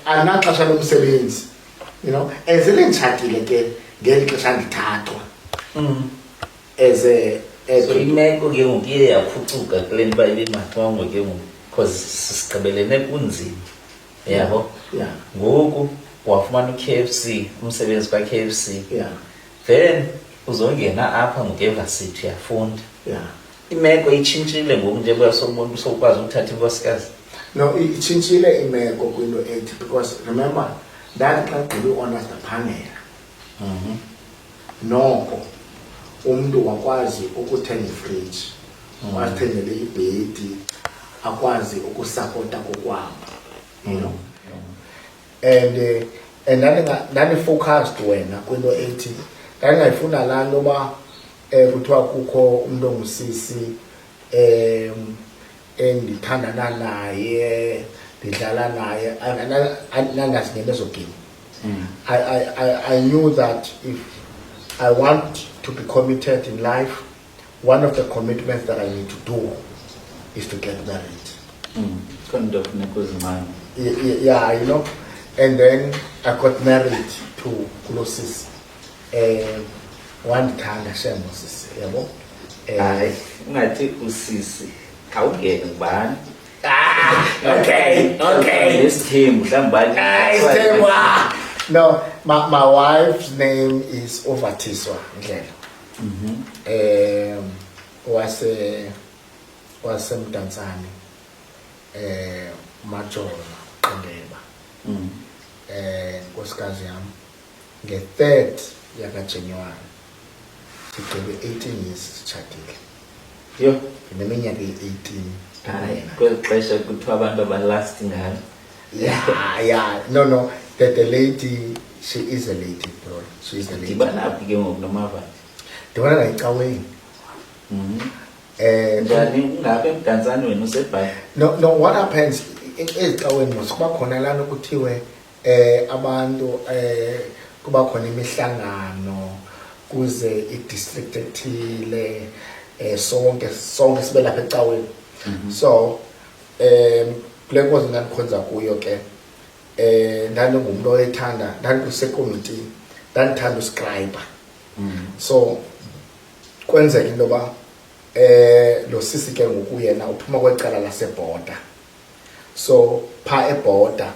Anaxesha lomsebenzi. You know? Ezele nditshatile ke ngeli xesha ndithathwa. So imeko ke ngoku iye yaphucuka kule nto uba ibemathiwa ngoku ke ngoku because sigqibelene kunzima. Yabo? Yeah. Ngoku wafumana uKFC umsebenzi kwaKFC Yeah. then uzongena apha ngokevarsity uyafunda Yeah. imeko itshintshile ngoku njengoba somuntu sokwazi ukuthatha inkosikazi. No, itshintshile imeko kwinto ethi because remember ndathi xa gqibe i-honours ndaphangela. Noko umuntu wakwazi ukuthenga ifridge, wathengele ibhedi, akwazi ukusapota kokwabo, you know. And ndani-focused wena kwinto ethi ndandingayifuna laa nto uba kuthiwa kukho umntu ongusisi endithandana naye ndidlala naye nandazingena ezo game. I knew that if I want to be committed in life, one of the commitments that I need to do is to get married. Kind of nekuzimana. Yeah, you know. And then I got married to Kulosis. One time I shared Moses, yabo. Hayi, ungathi usisi awungeke ngubani. Okay. Lesithembu mhlawumbe bani. No, my wife's name is Ovatiswa Ndlela. Was Mdantsane, Majola, Qendeba. Nkosikazi yam nge-3rd yakaJanuwari sigqibe 18 years sitshadile. Yo, Ngineminyaka eyi-18. hayi kweli xesha kuthiwa abantu abalasti ngalo. Yeah. No. The lady, she is a lady, bro. She is a lady. Ndibanaphi ke ngoku nomava. Ndibona nayo ecaweni. Njani ungabe emdantsane wena usebhayi? No, what happens ezicaweni mos kuba khona laa nto kuthiwe abantu kuba khona imihlangano kuze i-district ethile sonke sibe lapha ecaweni. So kule nkosi ndandikhonza kuyo ke ndandingumntu oyethanda ndandikusekomitini ndandithanda uscribe. So kwenzeka into yoba lo sisi ke ngoku yena uphuma kwecala lasebhoda. So pha ebhoda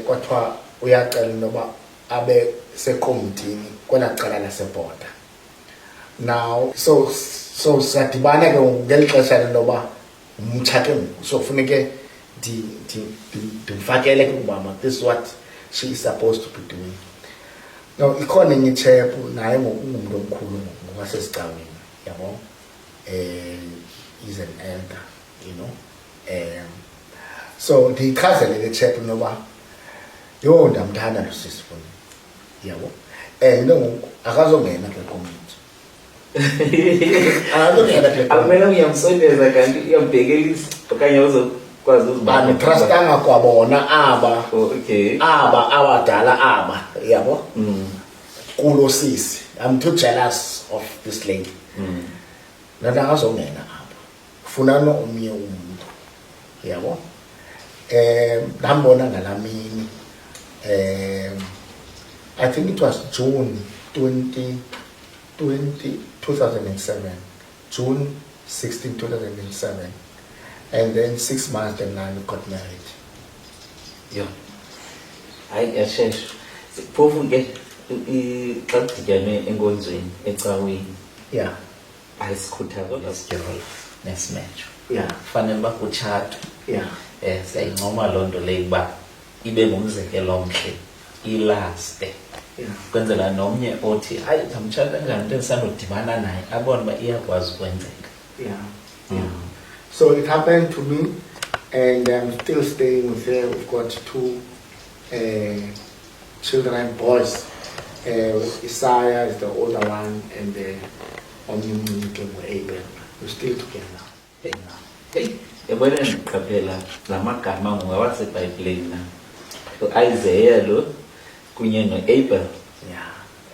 kwathiwa uyacela into yoba abe sekomitini kwela cala lasebhoda. Now so sadibana ke ngeli xesha lento yoba umtsha ke ngoku so funeke ndimfakele ke ubama this is what she is supposed to be doing. Now ikhona enye ichephu naye ngokungumntu omkhulu ngokwasesicaweni yabo. He's an elder, you know. So ndiyichazele le chephu noba yo ndamthanda lo sisi funa yabo. Into ngoku akazongena kule komiti. Akumele uyamsondeza kanti uyambhekelisa okanye uzokwazi uzibona. Anditrustanga kwabona aba. Okay. Aba abadala aba yabo. Kulo sisi. I'm too jealous of this lady. Nanda akazongena apha. Kufunana omnye umuntu. Yabo. Ndambona ngalamini. I think it was June 2007. June 16, 2007. And then 6 months then I got married. Yo. Hayi yashesha. Phofu ke xa kudityanwe enkonzweni ecaweni. Yeah. Ayisikhuthaza lesityolo nesimetsho. Yeah. Fanele uba kutshatwe. Yeah. Siyayincoma loo nto leyo uba ibe ngumzekelo omhle ilaste. Yeah. Kwenzela nomnye othi hayi ndamtshata kanjani into endisandodibana naye abone uba iyakwazi ukwenzeka. Yeah. So it happened to me, and I'm still staying with her. We've got 2 children, boys. Isaiah is the older one, and Abel. We're still together. Hey, yabona ndiqaphela la magama ngawasebhayibhileni na. U-Isaiah lo kunye no-Abel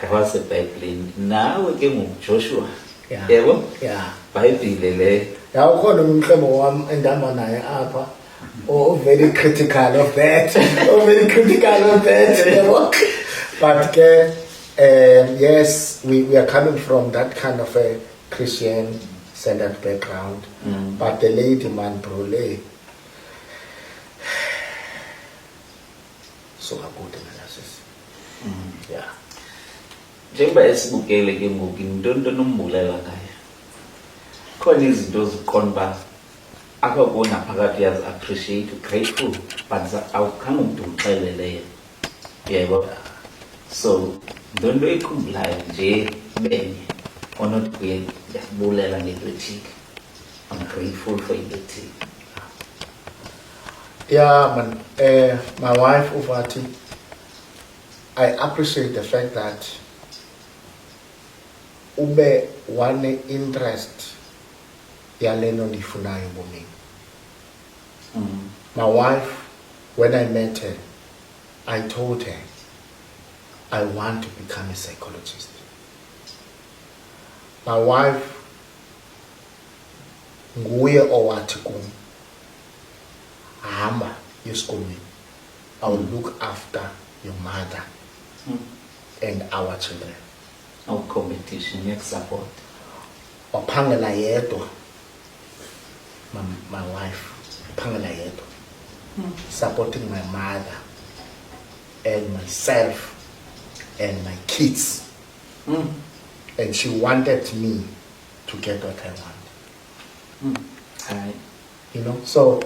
ngawasebhayibhileni. Nawe ke nguJoshua. Yebo? Yeah. Bhayibhile leyo. Yeah, ukhona umhlobo wami endihamba naye apha. Oh, very critical of that. Yabo. But yes, we are coming from that kind of a Christian-centered background. But the lady man brule, so good analysis. Yeah. Njengoba esibukele ke ngoku into nombulela ngayo. Khona izinto ziqonba apha kona phakathi yazi appreciate grateful but awukhange umuntu uxeleleyo. Yebo. So into ekhumbulayo nje benye onothi kuye yabulela ngento ethile. I'm grateful for into ethile. Yeah, man. My wife, Ufati, I appreciate the fact that ube one interest yaleno ndifunayo bomini. My wife, when I met her, I told her I want to become a psychologist. My wife, nguye owathi kum, hamba esikolweni. I will look after your mother and our children. No competition, yet support. Waphangela yedwa, my wife, waphangela yedwa, supporting my mother and myself and my kids. And she wanted me to get what I want. You know, so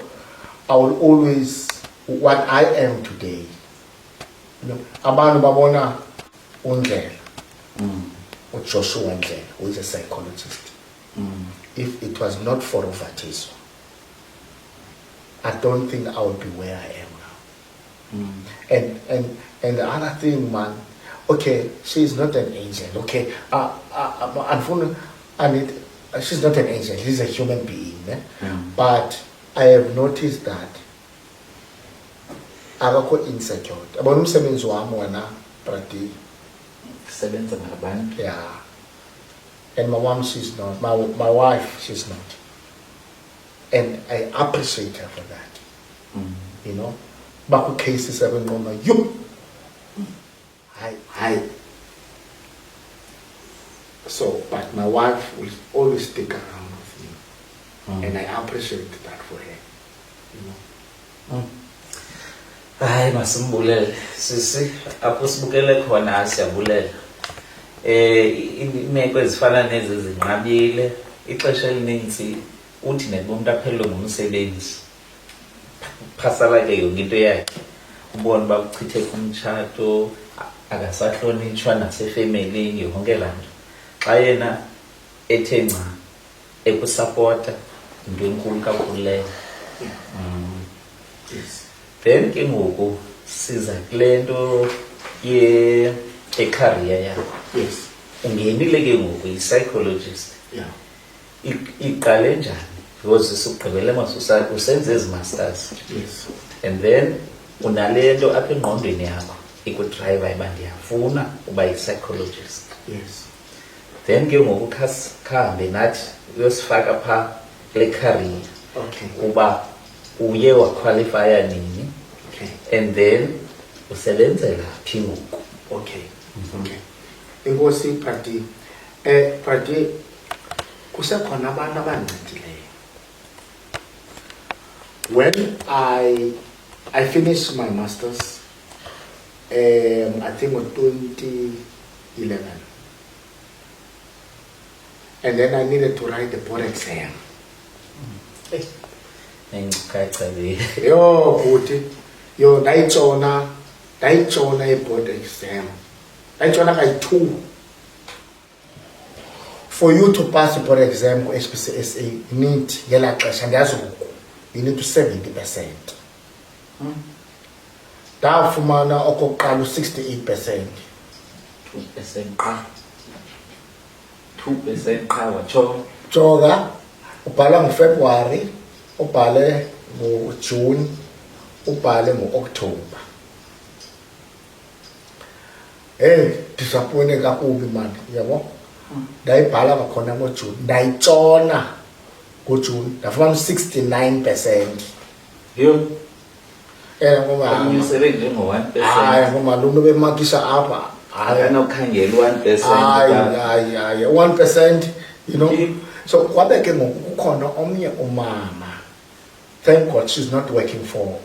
I will always, what I am today, you know, abantu babona uNdlela, Joshua Ndlela, who is a psychologist. If it was not for Uvatiso, I don't think I would be where I am now. And the other thing, man, okay, she's not an angel, okay? She's not an angel, she's a human being. But I have noticed that akakho insecure. Abona umsebenzi wami wena, Prati. Sebenza ngabantu. Yeah. And my mom, she's not. My wife, she's not. And I appreciate her for that. You know? Baku cases have been you. Hi. So, but my wife will always stick around with me. And I appreciate that for her. You know? Hayi masimbulele sisi apho sibukele khona asiyabulela imeko ezifana nezi zinqabile ixesha elininzi uthi nebumuntu aphelwe ngumsebenzi phasala ke yonke into yakhe ubone ba uchithe kumtshato akasahlonitshwa nasefamily yonke lanto xa yena ethe nca ekusupporta into enkulu kakhulu leyo. Yes. Then ke ngoku siza kulento ye career yakho. Yes. Ungenile ke ngoku yi-psychologist. Yeah. Iqale njani? Because sugqibele usenze ezi masters. Yes. And then unalento apha engqondweni yakho ikudrive iba ndiyafuna uba yi-psychologist. Yes. Then ke ngoku khahambe nathi uyosifaka pha kule career. Okay. Uba uye waqualifya nini. Okay. And then usebenzela phi ngoku. Okay. Okay. Inkosi Prati. Prati, kusekhona abantu abancedileyo. When I finished my masters, I think in 2011, and then I needed to write the board exam. Yo, Puti, yo, ndaitshona board exam. Ndaitshona kayi-2. For you to pass the board exam ku HPCSA, you need ngela xesha ndiyazi ngoku, you need to 70%. Ndafumana okokuqala 68%. 2% qha. 2% qha watsho. Jonga, ubhala ngoFebruary, ubhale ngoJune, ubhale ngoOctober. Hey, disappointed kakubi man, yabo. Ndayibhala kwakhona ngoJune, ndayitshona ngoJune, ndafumana 69%. Yo. Ngoba Unyusele nje ngo-1%. hayi ngomalume bemakisha apha. Ayanokhangela 1%. Hayi 1%, you know. So kwabe ke ngoku kukhona omnye umama. Thank God she's not working for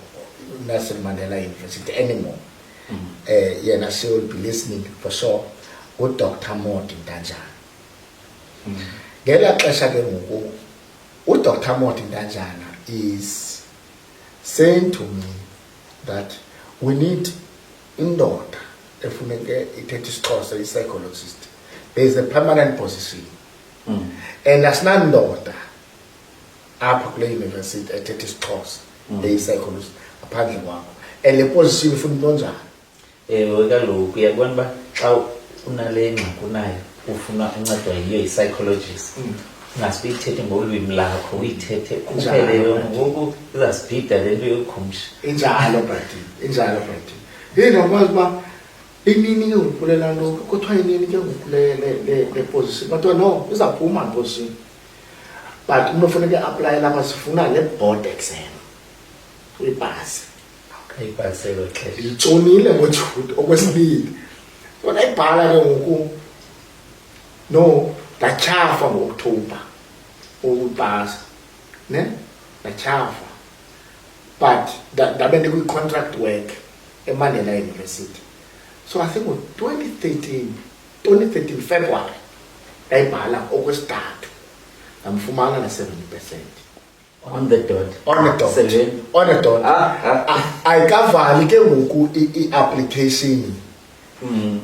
Nelson Mandela University anymore. yena she will be listening for sure, uDr. Modi Ntanjana. Ngela xesha ke ngoku uDr. Modi Ntanjana is saying to me that we need indoda efuneke ithethe isiXhosa, i-psychologist. There is a permanent position. And asinandoda apha kule university ethethe isiXhosa eyi-psychologist aphandle kwakho. And le position ifuna into onjani? Ewe kaloku uyabona uba xa unale ngxaki unayo ufuna uncedwa yiyo i-psychologist ungaske uyithethe ngolwimi lakho uyithethe kuphele ngoku izasibhida le nto yokukhumsha. Injalo brati. Yini akwazi uba inini ke ngokulela nto kuthiwa inini ke ngokule position. But no, izawuphuma position. But unofuneke apply lapha sifuna le board exam. Uyipase. Ayipaselo xesha. Itshonile ngoJude okwesibili. Kodwa ayibhala ke ngoku no ndatyhafa ngo-October ukupasa ne ndatyhafa but ndabe ndikwi-contract work eMandela University. So I think ngo-2013 February ndayibhala okwesithathu ndamfumana na-70%. On the dot. Ayikavali ke ngoku i-application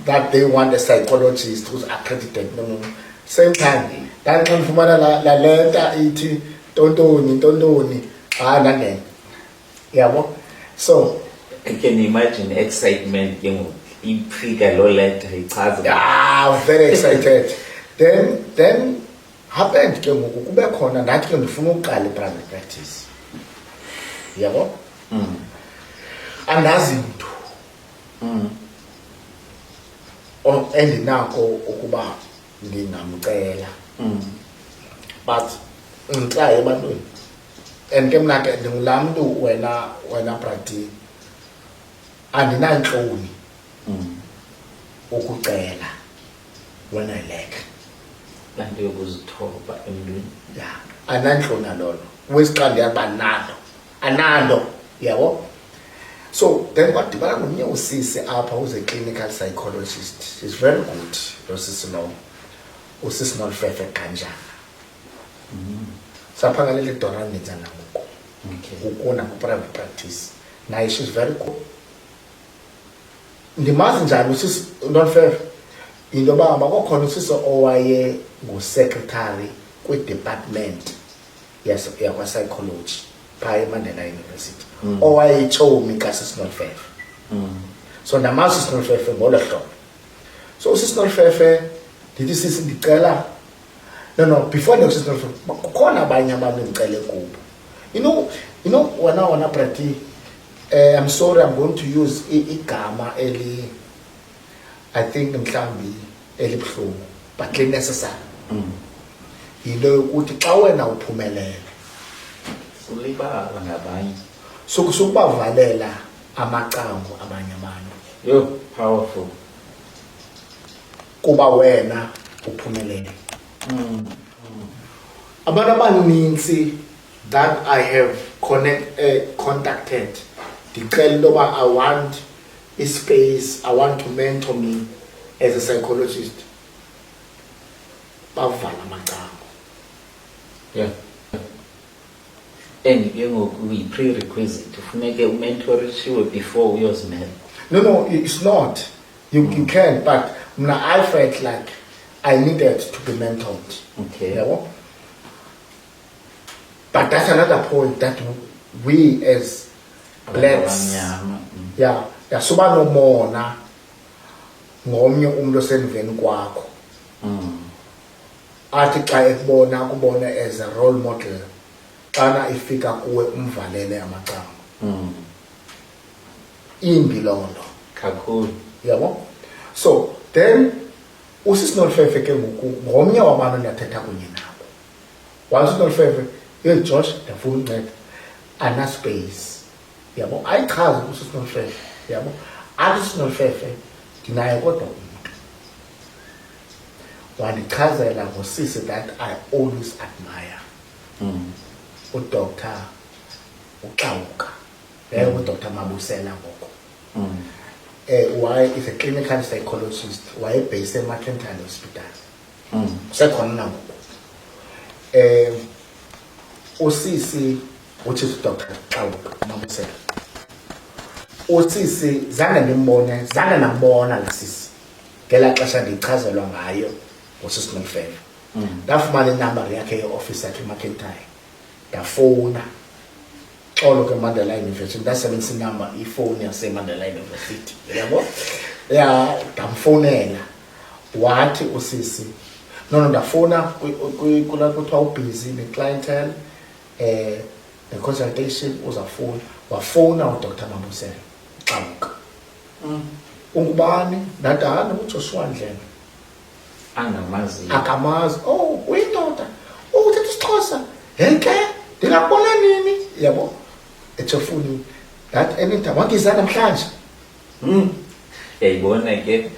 that they want a psychologist who's accredited. No. Same time, that can fumana la letter ithi tontoni nangena. Yabo. So I can imagine excitement ifika lo letter ichaza. Yeah, very excited. Then happened ke ngoku kube khona ndathi ke ndifuna uqala i-private practice. Yabo? Andazi mntu. Endinako ukuba ndingamcela. But ngixaye ebantwini. And ke mna ke ndingulaa mntu wena brati andinantloni ukucela when I lack. Lanto yokuzithoba emntwini. Yeah, andinantloni nalolo. Wesixa ndiyakuba analo, yabo. So then wadibana nomnye usisi apha who's a clinical psychologist. He's very good, lo sisi lo. Usisi Nolfefe Kanjana. Saphangalele idora ndenza nangoku. Ukuna ku-private practice. Naye she's very good. Ndimazi njani usisi Nolfefe? Into yoba makokhona usisi owaye ngu-secretary kwi-department yakwa-psychology phaa eMandela University. Owayetshomi kaSisi Nolfefe. So ndamazi uSisi Nolfefe ngolo hlobo. So uSisi Nolfefe ndithi sisi ndicela no before uSisi Nolfefe kukhona abanye abantu ndicele kubo. You know wena brati I'm sorry, I'm going to use igama I think mhlambi elibhlungu but necessary. Yinto yokuthi xa wena uphumelele ulibala ngabanye sukubavalela amacango abanye abantu. Yo, powerful. Kuba wena uphumelele. Abantu abaninzi that I have contacted ndicela into yoba I want a space, I want to mentor me as a psychologist. Bavala amacango. Yeah. And ke ngoku yi-prerequisite ufuneke umentorishiwe before uyozimela. No, it's not. You can, but I felt like I needed to be mentored. Okay. Yeah. But that's another point that we as blacks, suba nomona ngomnye umuntu osemveni kwakho. Athi xa ekubona as a role model xana ifika kuwe umvalele amacango. Imbi loo nto kakhulu. Yabo. So then uSisi Nolfefe ke ngoku ngomnye wabantu ndiyathetha kunye nabo. Wathi uNolfefe, hey Josh, ndifuna unceda ana-space. Yabo, ayichaze uSisi Nolfefe. Yabo, athi uSisi Nolfefe ndinaye kodwa umntu wandichazela ngosisi that I always admire. uDr. uXawuka. Udr. Mabusela ngoko. why is a clinical psychologist wayebhase eMcIntyre Hospital sekhona nangoku. Usisi which is Dr. Xawuka Mabusela. Usisi zange nambona lasisi ngela xesha ndichazelwa ngayo ngosisi Nomfebe. Ndafumana inamba yakhe yeoffice yakhe eMcIntyre ndafowuna xolo ke Mandela University ndasebenzisa inamba ifoni yase Mandela University yabo ya ndamfonela wathi usisi no ndafona kula kuthiwa ubusy ne-clientele ne-consultation uzafuna wafona uDr. Mabusela Xawuka. Ungubani ndadana uJoshua Ndlebe angamazi akamazi uyindoda uthetha isiXhosa henke ndingabona nini yabo ethefuni that anytime wangiza namhlanje yayibona ke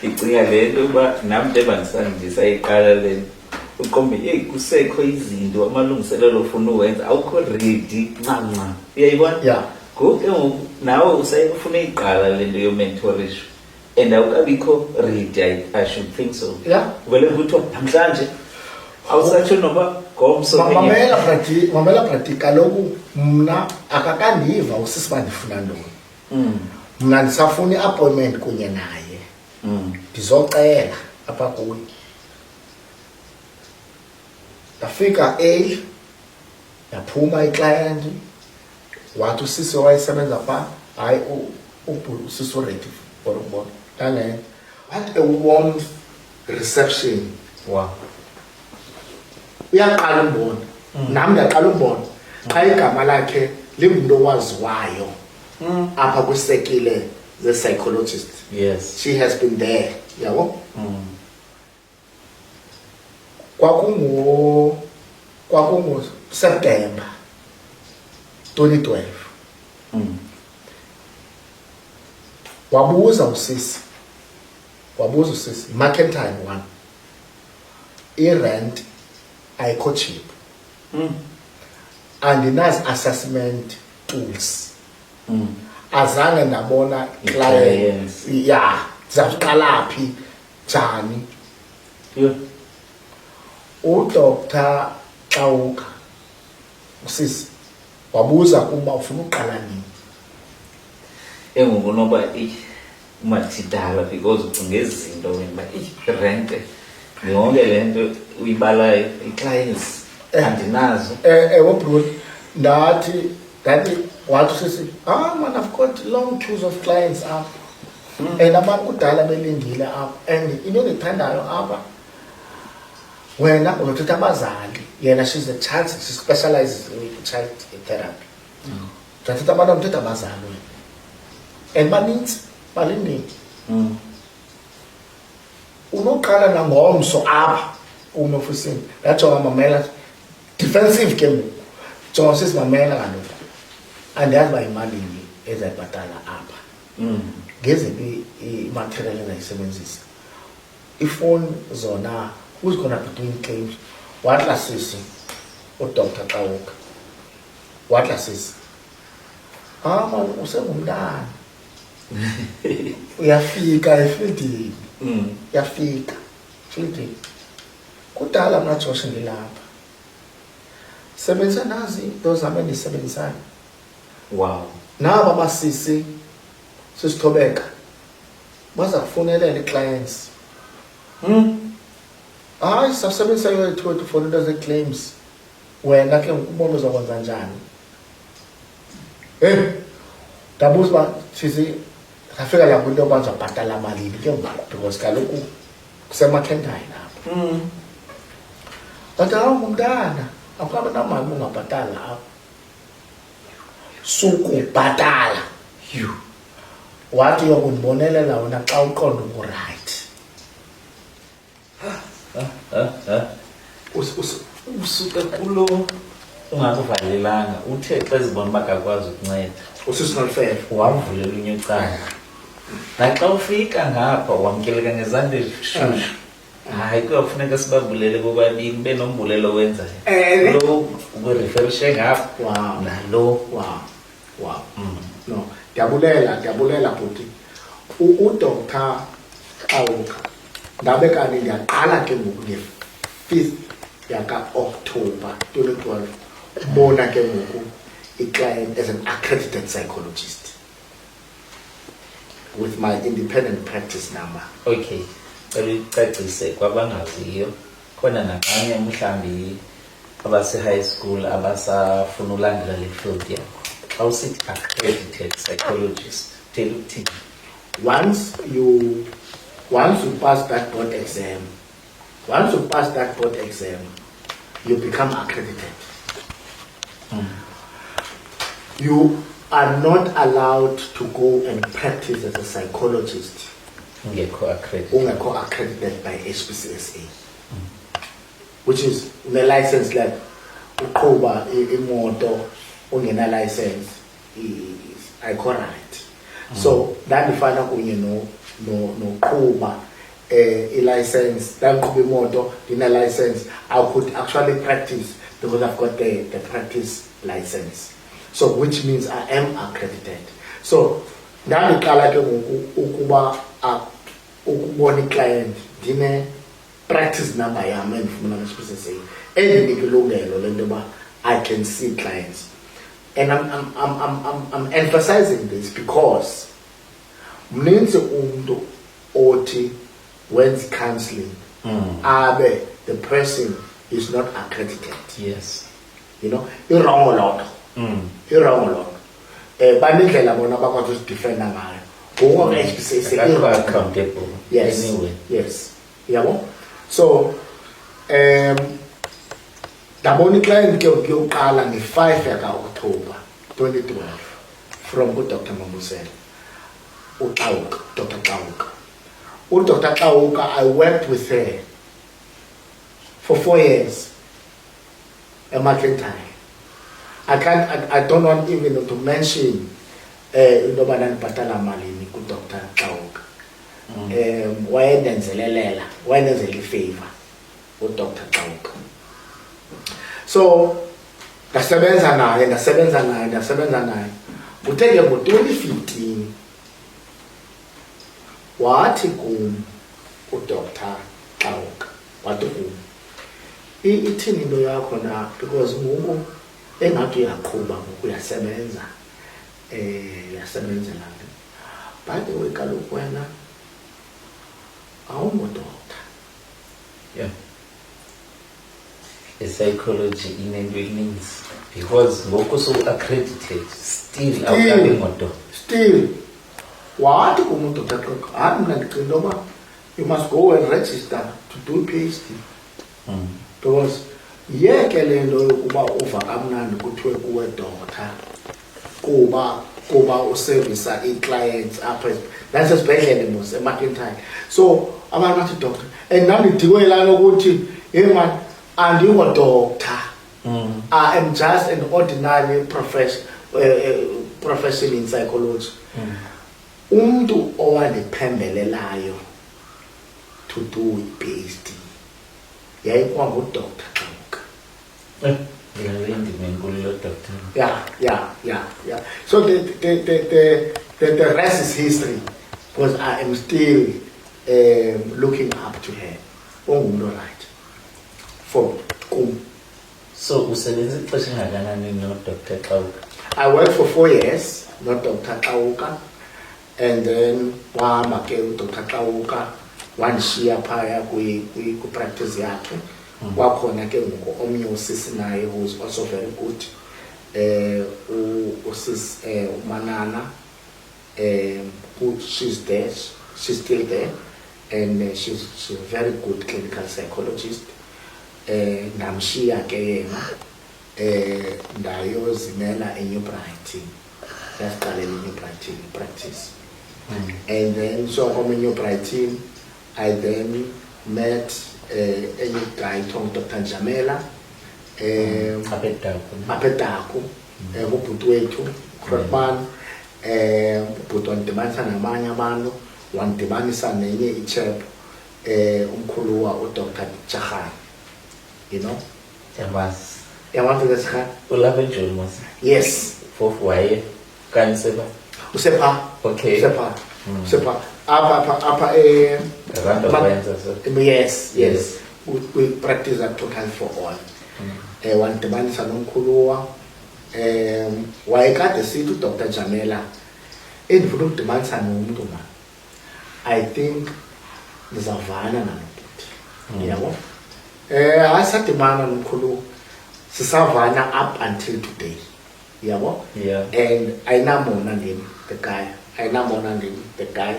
icinga lento uba nami njengoba iqala le uqombe kusekho izinto amalungiselelo ofuna uwenza awukho ready ncanca uyayibona yeah ngoku nawe usayifuna iqala lento yo-mentorisho and awukabikho ready I should think so yeah vele kuthiwa namhlanje awusatsho noba ngomso mamela brati kaloku mna akakandiva usisi uba ndifuna ntoni. Mna ndisafuna i-appointment kunye naye ndizocela apha kuye. Ndafika yaphuma iclient wathi usisi wayesebenza phaa hayi usisi ready for ukubona dale. What a warm reception. Wow. Uyaqala umbona nami ndiyaqala umbona xa igama lakhe lingumuntu owaziwayo apha kwisekile ze-psychologist. Yes. She has been there yabo. Kwakungu September 2012 wabuza usisi McIntyre 1 i-rent ayikho cheap andinazi assessment tools azange ndabona clients ya zaqala phi njani uDr. Xawuka usisi wabuza kuba ufuna uqala nini engoku noba umathidala because ucinga izinto wena rent yonke le nto uyibalayo i-clients andinazo bro ndathi wathi usisi man I've got long queues of clients up and abantu kudala belindile up and into endithandayo apha wena uzothatha abazali yena she's a child she specializes in child therapy uzothatha abantu uthetha abazali wena and baninzi balindile unoqala nangomso apha unofisini yajonga mamela defensive ke ngoku jonga sesimamela kaloku andiyazi uba yimalini ezayibhatala apha ngeziphi i-material engayisebenzisa ifoni zona who's gonna be doing claims watla sisi uDr. Xawuka watla sisi man usengumntana uyafika efieldini yafika fieldini kudala mna Josh ngilapha sebenzisa nazi into zami endisebenzisayo. Wow. Naba basisi sisithobeka baza kufunelela iclients hayi sasebenzisa yethu for into ze-claims wena ke ubona uzokwenza njani ndabuza uba sisi safika lapho into yoba ndizabhatala malini ke ngoku because kaloku kuseMcIntyre lapho but ngumntana akukabe namali ungabhatala apho sukubhatala wathi yokundibonelela wena xa uqonda ukurayithi usuka kulo ungakuvalelanga uthe xa ezibona uba akakwazi ukunceda usisinolfele wamvulela unye icala naxa ufika ngapha wamkeleka ngezandla ezishushu hayi kuyafuneka sibavulele bobabini ube nombulelo wenzayo lo ukuriferishe ngapha nalo no ndiyabulela bhuti uDr. Xawuka ndabe kanti ndiyaqala ke ngoku nge-5th yaka-October 2012 bona ke ngoku i-client as an accredited psychologist with my independent practice number. Okay, cacise kwabangaziyo khona nabanye mhlambi abase-high school abasafuna ulandela le field yakho. Xa usithi accredited psychologist, tell uthini? Once you pass that board exam, you become accredited. You are not allowed to go and practice as a psychologist ungekho accredited by HPCSA, which is a license like uqhuba imoto ungena license ayikho right. So ndandifana kunye noqhuba i-license, ndandiqhuba imoto ndine-license, I could actually practice because I've got the practice license, so which means I am accredited. So ndandiqala ke ngoku ukuba ukubona i-client ndine practice number yam endifumana nge-HPCSA endinika ilungelo lento yoba I can see clients. And I'm emphasizing this because mninzi umntu othi wenza counseling abe the person is not accredited. Yes. You know, irongo lot. Irongo lot. Banindlela bona bakwazi usidefenda ngayo. Ngoba HPCSA accountable. Yes. Anyway. Yes. Yabo. So ndabona i-client ke yokuqala nge-5 yaka-October 2012 from uDr. Mambusela, uXawuka, Dr. Xawuka. uDr. Xawuka, I worked with her for 4 years at McIntyre. I don't want even to mention into yobana ndibhatala malini kuDr. Xawuka. Wayendenzela ifavor uDr. Xawuka. So ndasebenza naye kuthe ngo-2015 wathi kum uDr. Xawuka wathi kum ithini into yakho na, because ngoku engathi uyaqhuba ngoku uyasebenza uyasebenzela nto, by the way kaloku wena awungodokta. Yeah. A psychology inento eninzi because ngoku so-accredited still awukabi ngodo. Still wathi kum uDr. Xawuka, hayi mna ndicinga into yoba you must go and register to do PhD. Because yeke le nto yokuba uva kamnandi kuthiwe kuwe doctor kuba usevisa ii-clients apha nasesibhedlele mos eMcIntyre. So abantu bathi doctor, and ndandidikwe yilaa lokuthi hey man, andingodoctor. I am just an ordinary profession in psychology. Umntu owandiphembelelayo to do PhD yayikwa nguDr. Xawuka. Yeah. So the rest is history, because I am still looking up to her. Right. For So usebenza ixesha engakanani noDr. Xawuka? I worked for 4 years, not Dr. Xawuka, and then wahamba ke uDr. Xawuka wandishiya phaya kwi-practice yakhe. Wakhona ke ngoku omnye usisi naye who is also very good, usis uManana, she's still there, and she's a very good clinical psychologist. Ndamshiya ke yena ndayozimela eNew Brighton, yasiqalela eNew Brighton practice. And then so from New Brighton I then met a new guy called Dr. Jamela apetaku ubhuti wethu Krotman, ubhuti wandidibanisa nabanye abantu, wandidibanisa nenye ichap umkhuluwa uDr. Chahai, you know. Yawazi lesika Ulapha eJoni mos? Yes. Fofu waye kanye sepa? Usepha. Okay. Usepha. So apa yes. We practice that total for all. Wandibanisa nomkhuluwa wayekade sithi uDr Jamela endifuna ukudibanisa nomuntu ma. I think ndizavana nalobhuti. Yabo? Asadimana nomkhulu sisavana up until today. Yabo? Yeah. And I know him, the guy. The guy.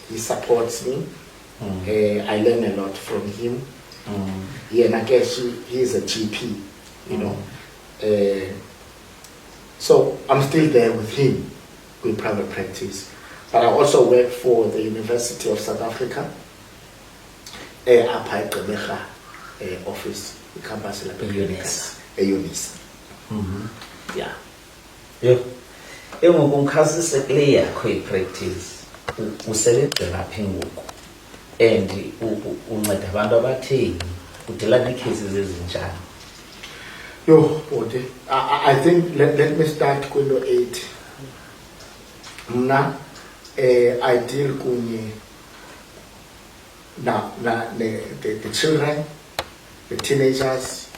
He supports me. I learn a lot from him. Yeah, and I guess he's a GP, you know. So I'm still there with him with private practice. But I also work for the University of South Africa. Up at Gqeberha office, the campus in UNISA. Yeah. Yo. Ngokumkhasisa kule yakho ipractice usebenza lapha ngoku and unceda abantu abatheni udila necases ezinjani. Yo, Bode, I think let me start kwelo 8. Mna I deal kunye the children, the teenagers,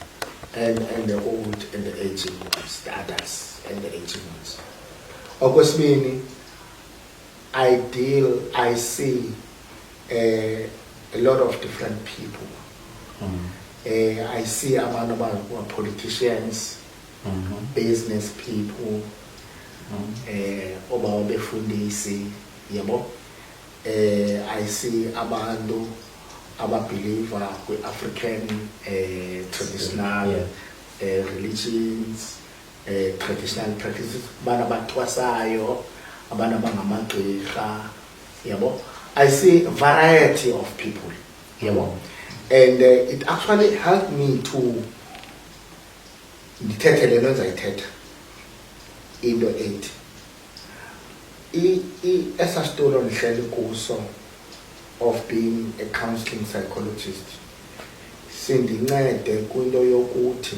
and the old and the aging ones, the adults and the aging ones. Okwesibini, I see a lot of different people. I see abantu who are politicians, business people, obaba befundisi, yabo. I see abantu ababeliever with African traditional religions, traditional practices, abantu abathwasayo, abantu abangamagqirha, yabo. I see a variety of people, yabo. And it actually helped me to ndithethe le nto ndizayithetha into 8. Esa story ndihleli kuso of being a counseling psychologist sindincede kwinto yokuthi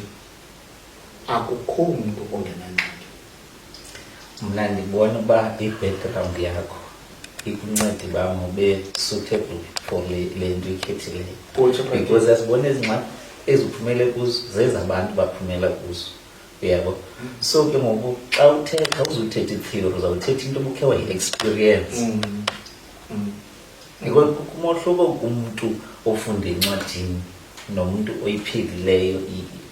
akukho umuntu ongenangxaki. Mna ndibona uba i-background yakho ikuncede uba ube suitable for le nto ikhethileyo, because asibona ezingxaki eziphumele kuzo zezabantu baphumela kuzo, uyabo. So ke ngoku xa uthetha uzuthetha i-theory, uzawuthetha into obukhe wayi-experience. Because kumohluko kumntu ofunde encwadini nomuntu oyiphilileyo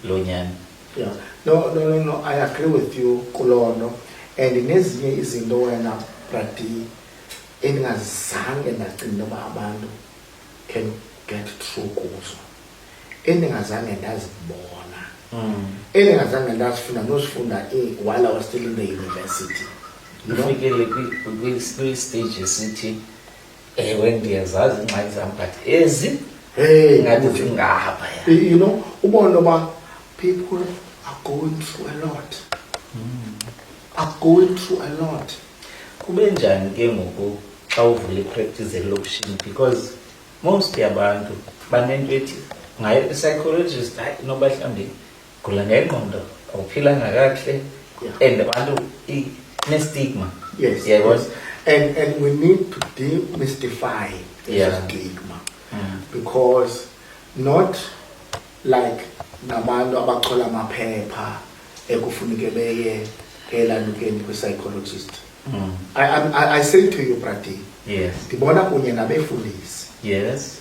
lo nyani. Yeah. No, I agree with you kulono. And nezinye izinto wena brati endingazange ndacinga uba abantu can get through kuzo, endingazange ndazibona, endingazange ndazifunda nosifunda while I was still in the university. Ufikele kwi-stage esithi ewe ndiyazazi ingxaki zam but ezi ngathi zingapha. You know, ubona uba people are going through a lot. Kube njani ke ngoku xa uvula i-practice elokishini, because most yabantu banento ethi ngayo i-psychologist hayi noba mhlawumbi gula ngengqondo awuphilanga kakuhle, and abantu ne-stigma. Yes. And we need to demystify the stigma. Because not like nabantu abachola amaphepha ekufuneke beye elandukeni kwi-psychologist. I say to you, Prati, yes, ndibona kunye nabefundisi, yes,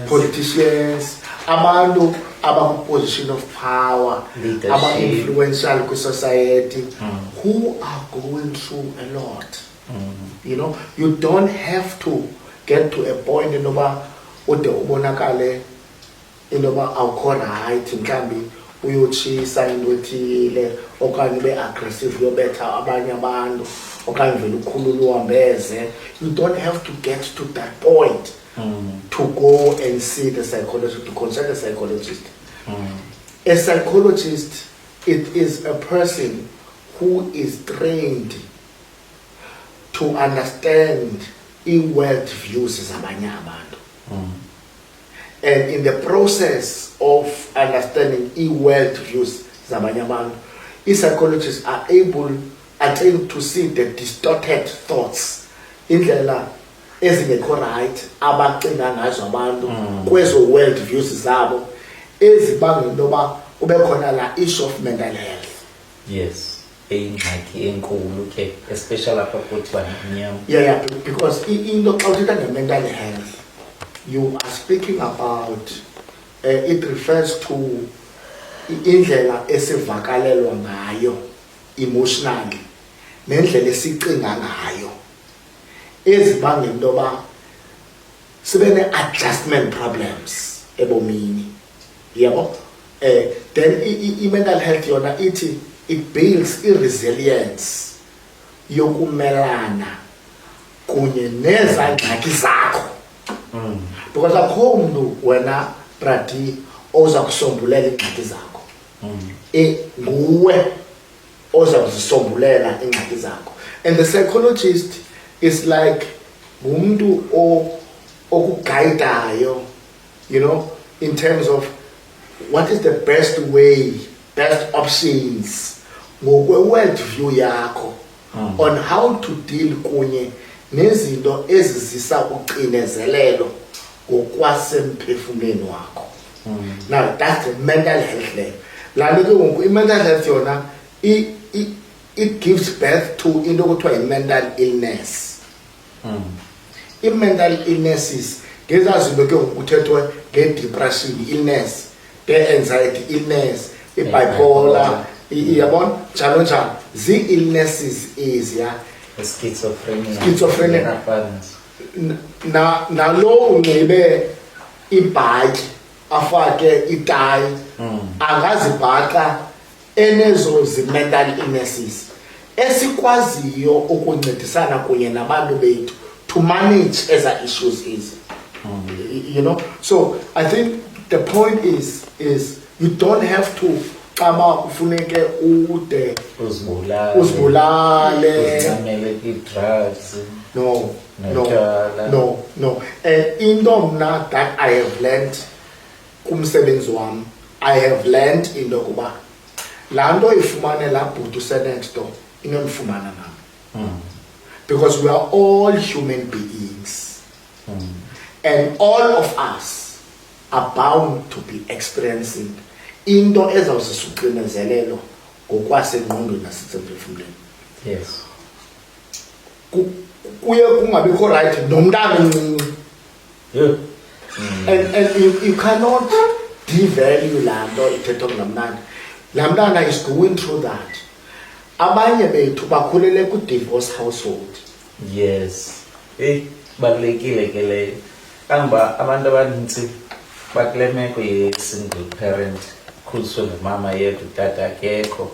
politicians, abantu position of power, influential kwi-society, who are going through a lot. You know, you don't have to get to a point inoba ude ubonakale inoba awukho right, mhlambi uyotshisa into ethile okanye ube-aggressive uyobetha abanye abantu okanye vele ukhulule uhambeze. You don't have to get to that point to go and see the psychologist, to consult a psychologist. A psychologist, it is a person who is trained to understand i-world views zabanye abantu. And in the process of understanding e-world views zabanye abantu, psychologists are able I think to see the distorted thoughts indlela ezingekho right abacinga ngazo abantu kwezo world views zabo ezibanga intoba kube khona la issue of mental health. Yes. Ingxaki enkulu ke especially apha kuthi banyama. Yeah, because into xa uthetha nge-mental health you are speaking about it refers to indlela esivakalelwa ngayo emotionally nendlela esicinga ngayo ezibanga intoba sibe ne-adjustment problems ebomini yabo. Then i-mental health yona ithi it builds i-resilience yokumelana kunye neza ngxaki zakho. Because akho umuntu wena brati oza kusombulela ingxaki zakho. Nguwe oza kuzisombulela ingxaki zakho. And the psychologist is like umuntu okuguidayo, you know, in terms of what is the best way, best options ngokwe-world view yakho on how to deal kunye nezinto ezizisa uxinezelelo ngokwasemphefumlweni wakho. Now that's the mental health level. Laa nto ke ngoku i-mental health yona it gives birth to into ekuthiwa yi-mental illness. I-mental illnesses ngezaa zinto ke ngoku kuthethwe nge-depression illness, nge-anxiety illness, i-bipolar, yabona njalo njalo zii-illnesses eziya. Schizophrenia. Nalo unxibe ibhatyi afake itayi angazibhaqa enezo zi-mental illnesses esikwaziyo ukuncedisana kunye nabantu bethu to manage eza issues easy. You know, so I think the point is you don't have to xaba ufuneke ude uzibulale drugs. No. And into mna that I have learned kumsebenzi wami, I have learned into kuba laa nto ifumane laa bhuti uSeneto inomfumana nam. Because we are all human beings. And all of us are bound to be experiencing into ezawuzisuxinezelelo ngokwasengqondweni nasemphefumlweni. Yes. Kuye kungabikho right nomntana omncinci. And you cannot devalue laa nto ithethwa ngulaa mntana. Laa mntana is going through that. Abanye bethu bakhulele ku-divorce household. Yes. Balulekile ke leyo. Kangba abantu abanintsi bakule meko ye-single parent, khuliswe ngumama yedwa utata akekho,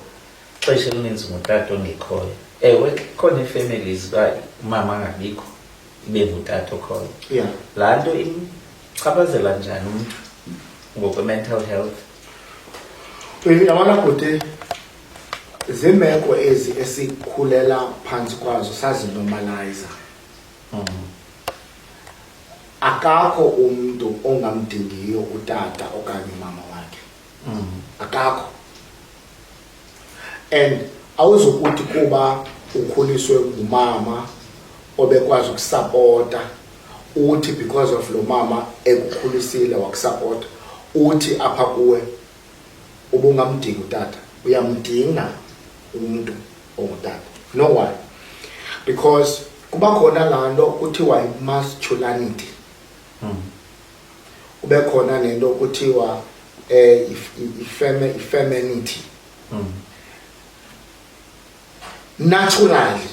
ixesha elininzi ngutata ongekhoyo. Ewe khona ii-families uba umama angabikho ibe ngutata okhoyo. Yeah. Laa nto ichaphazela njani umntu ngokwe-mental health? Yabona bhuti, ziimeko ezi esikhulela phantsi kwazo sazinormaliza. Akakho umntu ongamdingiyo utata okanye umama wakhe. Akakho. And awuzokuthi kuba ukhuliswe ngumama obekwazi ukusapota uthi because of lo mama ekukhulisile wakusapota uthi apha kuwe ubungamdingi utata. Uyamdinga umuntu ongutata. No why? Because kuba khona laa nto kuthiwa masculinity. Ube khona nento kuthiwa femininity. Naturally,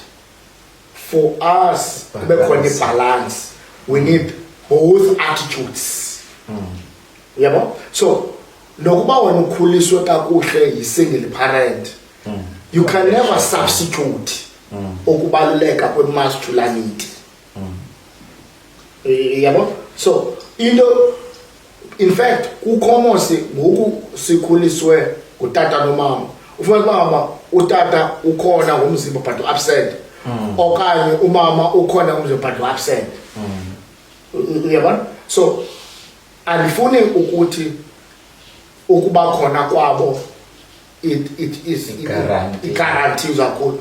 for us kube khona i-balance, we need both attitudes. Yabo? So nokuba wena ukhuliswe kakuhle yi-single parent, you can never substitute ukubaluleka kwe-masculinity. Yabo? So in fact kukhomo ngoku sikhuliswe ngutata nomama, ufuna ukuba utata ukhona ngomzimba but absent, okanye umama ukhona ngomzimba but absent. Uyabona? So andifuni ukuthi ukuba khona kwabo it is guaranteed kakhulu.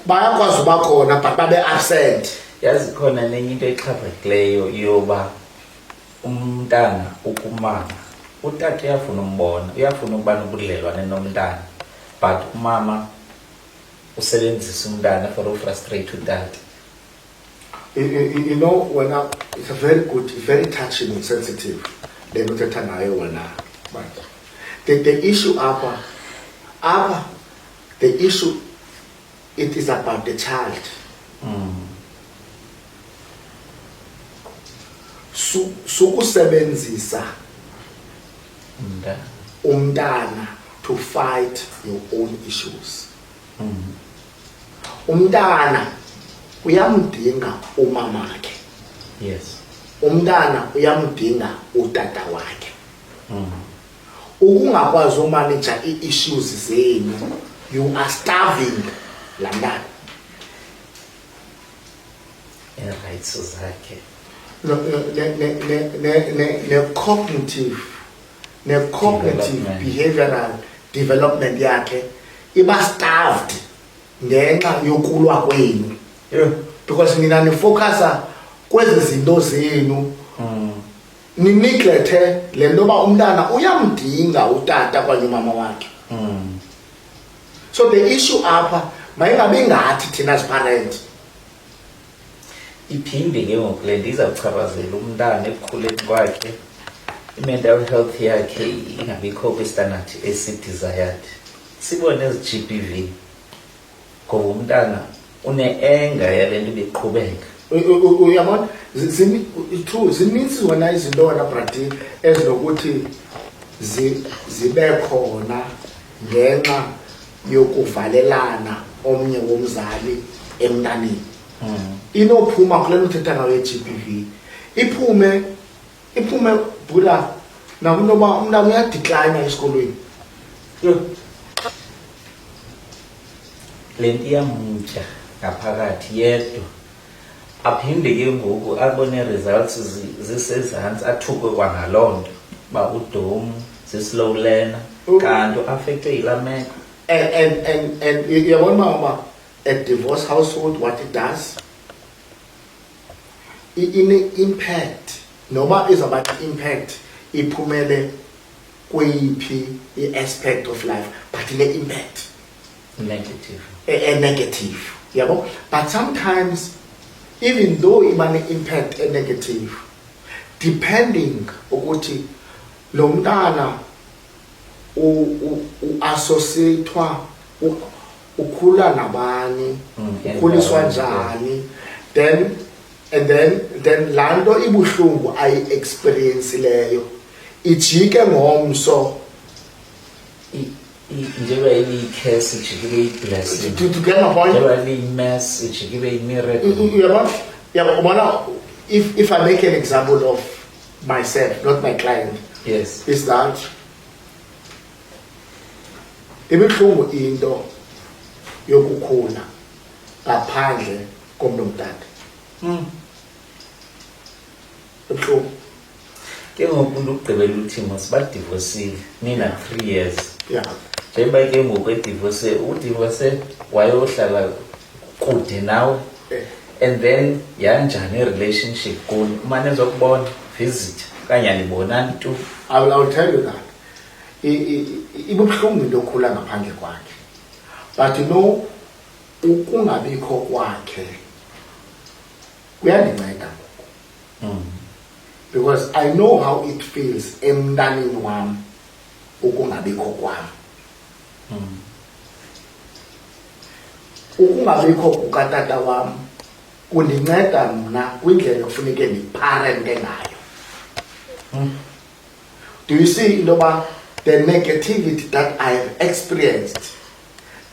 bayakwazi uba khona but babe absent. Yazi khona nenye into exhaphakileyo yoba umntana ukumama utata uyafuna umbona uyafuna ukuba nobudlelwane nomntana but umama usebenzisa umntana for ufrustrate utata. You know, it's a very good, very touching and sensitive. Then but the issue the issue, it is about the child. Sukusebenzisa umntana to fight your own issues. Umntana uyamdinga umama wakhe. Yes. Umntana uyamdinga utata wakhe. Ukungakwazi umanage i-issues zenu, you are starving la mntana. Rights zakhe. Ne-cognitive behavioral development yakhe iba starved ngenxa yokulwa kwenu. Because nina nifocusa kwezi zinto zenu, ni neglecte le nto ba umntana uyamdinga utata kwanye umama wakhe. So the issue apha mayingabi ngathi thina as parents. Iphinde ke ngoku le nto izawuchaphazela umntana ekukhuleni kwakhe, i-mental health yakhe ingabikho kwistandard esi-desired. Sibone ezi GBV ngoba umntana une-enga yale nto ibiqhubeka. Uyabona, true, zininzi zona izinto wena brati ezinokuthi zibe khona ngenxa yokuvalelana omnye womzali emntaneni. Inophuma kule nto uthetha ngayo ye-GBV iphume bula nakunto ba umntana uyadecline esikolweni. Le nto iyamtya ngaphakathi yedwa, aphinde ke ngoku abone results zisezantsi athukwe kwangaloo nto ba uDom zislow learner kanti affected yilaa meko. And yabona mama, a divorce household, what it does, impact noma izawuba impact iphumele kweyiphi i-aspect of life, but ine-impact Negative. A negative, yabo. But sometimes, even though it may impact a negative, depending ukuthi lo mntana associatewa ukhula nabani, ukhuliswa njani, then laa nto ibuhlungu ayi-experience leyo ijike ngomso. Njengoba iyi-curse ijike iyi-blessing. To get my point? Njengoba iyi-mess ijike iyi-miracle. Yabona, if I make an example of myself, not my client, Yes. is that ibuhlungu into yokukhula ngaphandle komntu omdala. Ibuhlungu. Ke ngoku umntu ugqibela uthi mos badivosile nina 3 years. Yeah. Njengoba ke ngoku edivorce udivorce wayohlala kude nawe, and then yanjani i-relationship kuni umane ezokubona visit kanye anibonani tu. I will tell you that. Ibuhlungu into yokhula ngaphandle kwakhe. But you know, ukungabikho kwakhe kuyandinceda. Because I know how it feels emntaneni wam ukungabikho kwam. Ukungabikho kukatata wam kundinceda mna kwindlela ekufuneke ndiparente ngayo. Do you see into yoba the negativity that I have experienced,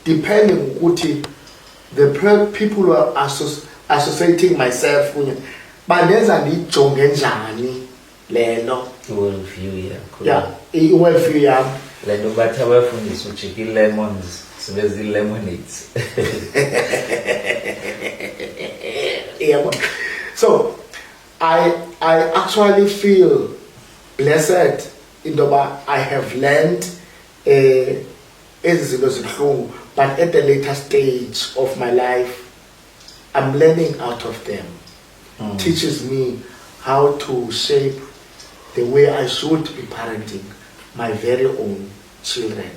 depending ukuthi the people who are associating myself kunye bandenza ndijonge njani lelo. I-worldview yakho. Yeah, i-worldview yam. Le nto bathi abafundisa ujike ii-lemons zibe zii-lemonades. Yeah. So I actually feel blessed in the I have learned ezi zinto zibuhlungu, But at the later stage of my life, I'm learning out of them. Teaches me how to shape the way I should be parenting my very own children.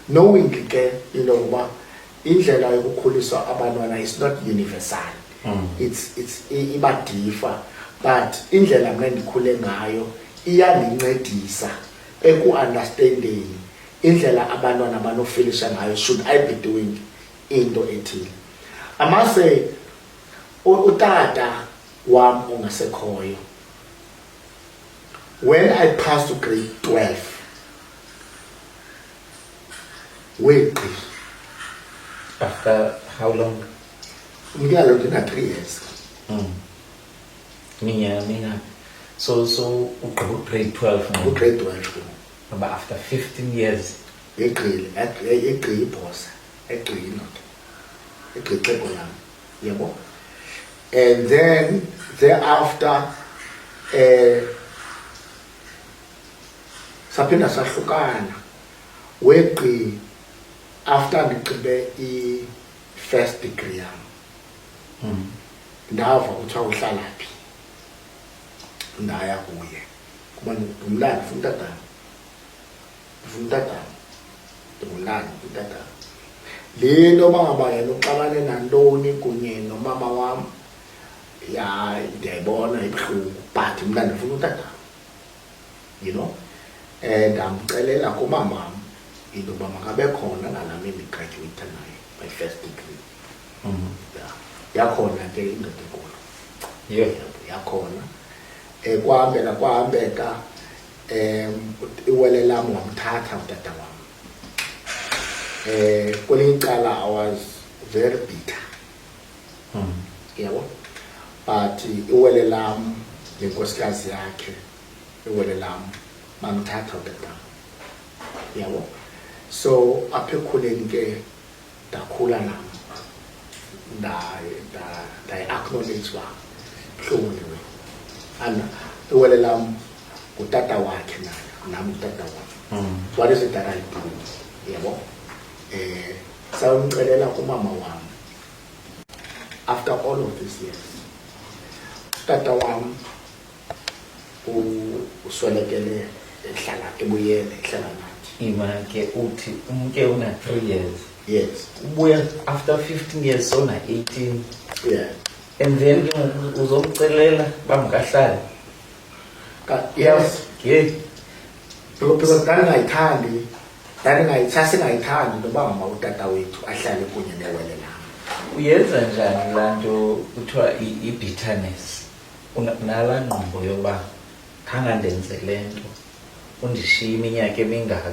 Knowing again, indlela yokukhulisa abantwana is not universal. It's iba differ, but indlela mina ndikhule ngayo iyandincedisa eku-understanding indlela abantwana abanofilisha ngayo should I be doing into ethile. I must say utata wam ongasekhoyo, when I passed to grade 12, weqi. After how long? Ngiyalo ndina 3 years. Mina. So ugqiba grade 12. Grade 12. But after 15 years. Eqi boss. Eqi not. Eqi xeko yam. Yebo. And then thereafter saphinda sahlukana. Weqi after ndigqibe i-first degree yam. Ndava kuthiwa uhlala phi. Ndaya kuye. Kuba ngumlandi ufuna utatana. Ngumlandi utatana. Le nto bangaba yena uxabane nantoni kunye nomama wam, ya ndiyayibona ibuhlungu, but mna ndifuna utatana. And ndamcelela kumamam into yoba makabe khona ngalaa mini ndigradyuweyitha naye my first degree. Yakhona ke indoda enkulu. Yakhona. Kwahambeka iwele lam wamthatha utata wam. Kwelinye icala I was very bitter. Yabo. But iwele lam lenkosikazi yakhe, iwele lam bamthatha utata wam. Yabo. So apha ekukhuleni ke ndakhula nam. Ndayi-acknowledge uba buhlungu. And iwele lam ngutata wakhe naye, nam ngutata wam. What is it that I do? Yabo. Sawumcelela kumama wam. After all of these years, tata wam uswelekele ehlala ebuyele ehlala nathi. Ima ke uthi umke una 3 years. Yes. Ubuya after 15 years so na 18. Yeah. And then uzomcelela bamkahlali. Yes. Yeah. Because ndandingayithandi sasingayithandi noba ngaba utata wethu ahlale kunye newele lam. Uyenza njani laa nto kuthiwa i-bitterness? Nalaa ngqondo yoba khangandenze le nto undishiye iminyaka emingaka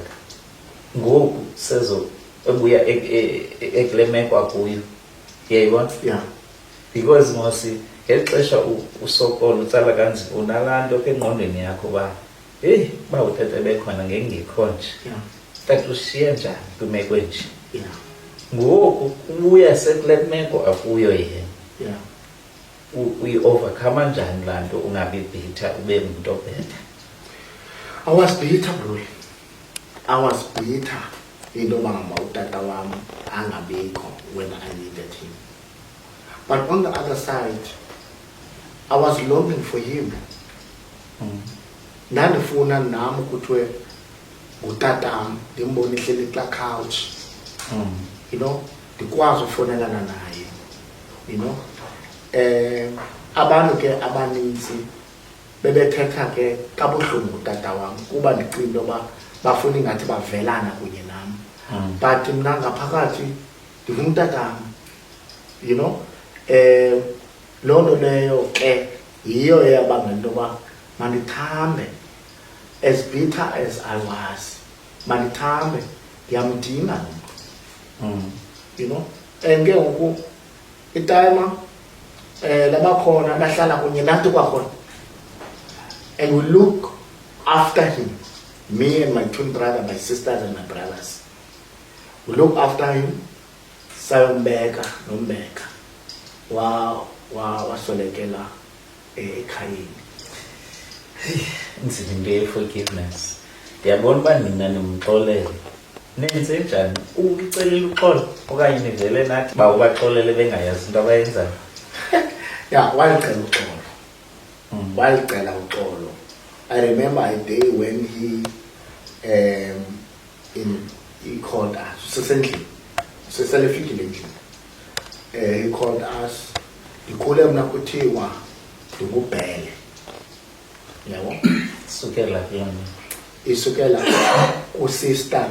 ngoku sezo ebuya ekule meko akuyo. Uyayibona? Yeah. Because mosi ngeli xesha usokolo utsala kanzima unalaa nto ke engqondweni yakho uba heyi uba utata bekhona ngengekho nje. Yeah. Tata ushiye njani kwimeko enje? Yeah. Ngoku ubuya sekule meko akuyo yena. Yeah. Uyi-overcome njani laa nto ungabi bitter ube ngumntu obhetha? I was bitter, bro. I was bitter into yoba ngaba utata wam angabikho when I needed him. But on the other side, I was longing for him. Ndandifuna nam kuthiwe ngutatam ndimbone ehleli kulaa couch. Ndikwazi ufonelana naye. Abantu ke abaninzi bebethetha ke kabuhlungu utata wam kuba ndicinga into yoba bafuna ingathi bavelana kunye nam. But mna ngaphakathi ndifuna utatam. Loo nto leyo ke yiyo eyabangela into yoba mandithambe. As bitter as I was, mandithambe ndiyamdinga lo mntu. And ke ngoku itayima labakhona bahlala kunye nathi kwakhona, and we look after him, me and my twin brother, my sisters and my brothers. We look after him. Sayombeka nombeka waswelekela ekhayeni. Nzima into ye-forgiveness. Ndiyabona uba nina nimxolele nenze njani ukucelela uxolo okanye nivele nathi ba ubaxolele bengayazi into abayenzayo? Yeah, walicela uxolo. Walicela uxolo. I remember a day when he called us. He called us. Ndikhule mna kuthiwa ndingubhele. Yabo? Sukela kuyona. Isukela usister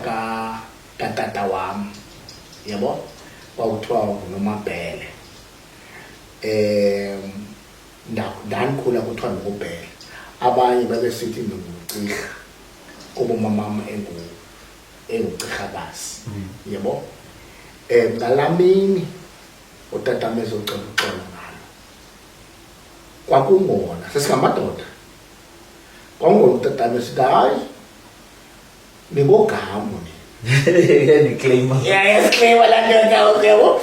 katata wam. Yabo? Kwakuthiwa nguNomabhele. Ndandikhula kuthiwa ndingubhele. Abanye babesithi ndingugqirha kuba umamam engugqirhabasi. Yabo? Ngalaa mini utata ezocela uxolo ngalo kwakungona sesingamadoda. Kwangona utata esithi hayi ningogamo ni. Claim. Yayiclaima laa ndoda yabo.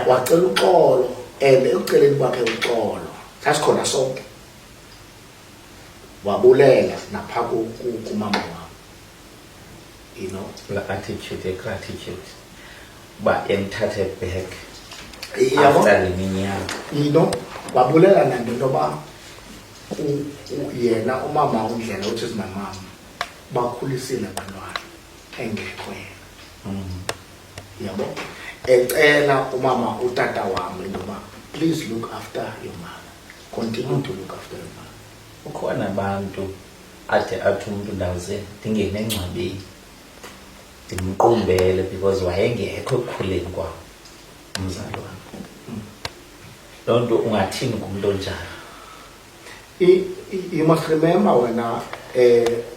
Wacela uxolo and ekuceleni kwakhe uxolo sasikhona sonke. Wabulela napha kumama wam. You know? La attitude, gratitude. But emthathe back. Yabo? After le minyaka. You know? Wabulela nento ba yena umama uNdlela which is my mom bakhulisile abantwana engekho yena. Yabo? Ecela umama utata wami intoba please look after your mother. Continue to look after your mother. Ukhona abantu athi umuntu ndawuze ndingene engcwabeni ndimqumbele because wayengekho ekukhuleni kwam umzali wami. Loo nto ungathini kumuntu onjalo? You must remember wena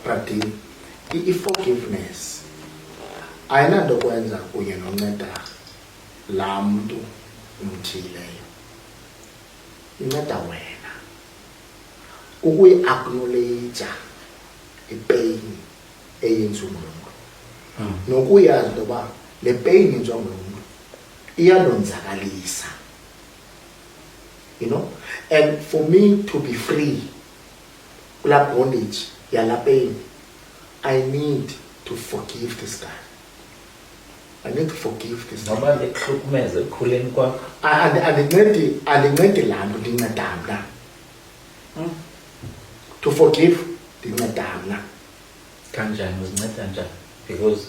Pradini i-forgiveness ayinanto kwenza kunye nonceda laa mntu umthiyileyo. Inceda wena ukuyi-acknowledge ipain eyenziwa ngulo mntu nokuyazi into yoba le pain yenziwa ngulo mntu iyandonzakalisa. You know? And for me to be free kulaa bondage yalaa pain, I need to forgive this guy. I need to forgive this guy. Noba bekuhlukumeza ekukhuleni kwakho. Andincedi laa nto ndinceda mna. To forgive ndinceda mna. Kanjani uzinceda njani? Because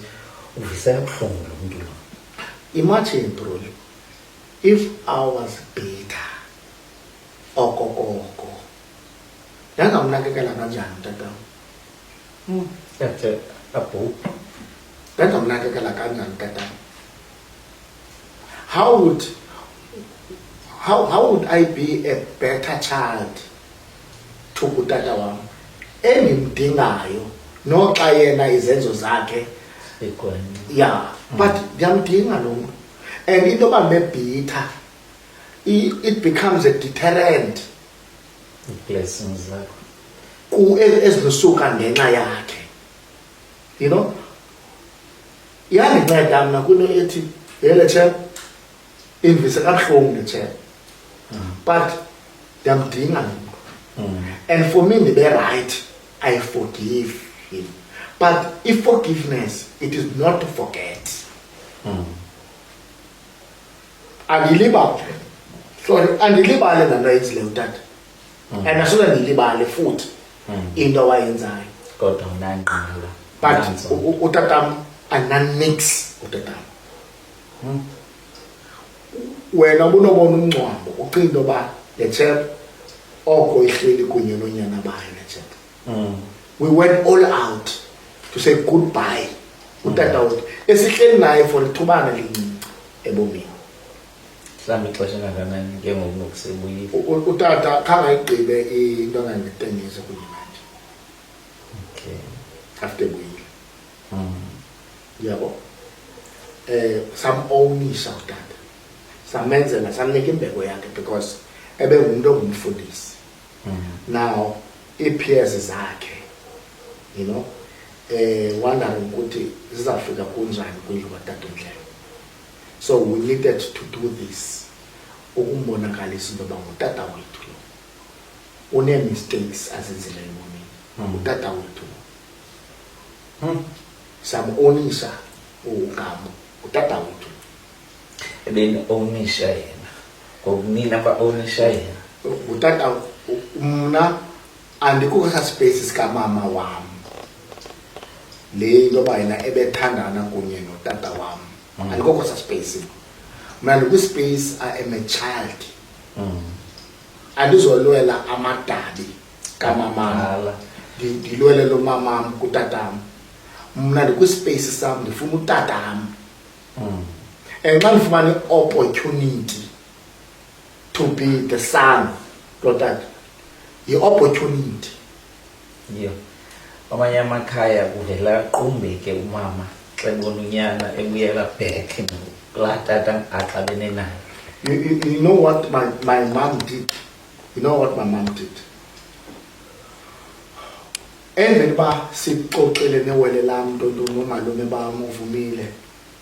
uvise kabuhlungu lo mntu lo. Imagine bro, if I was bitter okokoko ndangamnakekela kanjani tatam? Kade abhubhe. Ndangamnakekela kanjani tatam? How would I be a better child to utata wam endimdingayo noxa yena izenzo zakhe yeah, but ndiyamdinga lo mntu and into yoba ndibebhitha it becomes a deterrent blessings zakho ezinosuka ngenxa yakhe. You know? Iyandinceda mna kwinto ethi hele chap invise kabuhlungu le chap but ndiyamdinga lo mntu and for me ndibe right I forgive him. But if forgiveness, it is not to forget. Andilibale. Sorry, andilibale nto ayenzileyo utata. And asoze ndilibale futhi into awayenzayo. Kodwa unanqala. But utatam ananix utatam. Wena ubunobona umncwambo ucinga into yoba le chap oko ihleli kunye nonyana bayo le chap. We went all out to say goodbye. Utata uthi esihleli naye for ithubana lincinci ebomini. Mhlawumbi ixesha kangakanani ke ngoku nokusebuyile? Utata khange ayigqibe into engange-10 years kunye manje. Okay. After ebuyile. Yabo. Sam-ownisa utata. Samenzela, samnika imbeko yakhe because ebengumuntu ongumfundisi. Now, ii-peers zakhe, you know, wondering ukuthi zizafika kunjani kwindlu katata uNdlela. So we needed to do this ukumbonakalisa into yoba ngutata wethu lo unee-mistakes azenzileyo ebomini. Ngutata wethu lo. samonisha ugama utata wethu ebeni ownisha yena ngokunina ba-ownisha yena utata mna andikho sa space sikamama wam le ngoba yena ebethandana kunye notata wam andikho sa space mna ndikwi-space I am a child andizolwela amadabi kamamam ndilwele lo mamam kutatam mna ndikwi-space sam ndifuna utatam and xa ndifumane opportunity to be the son lotata yi-opportunity yiyo amanye amakhaya kuvela qumbeke umama xa ebona unyana ebuyela back kulaa tata axabene naye. You know what my mom did? You know what my mom did? Emveni ba sixoxele newele lam ntonto nomalume bam uvumile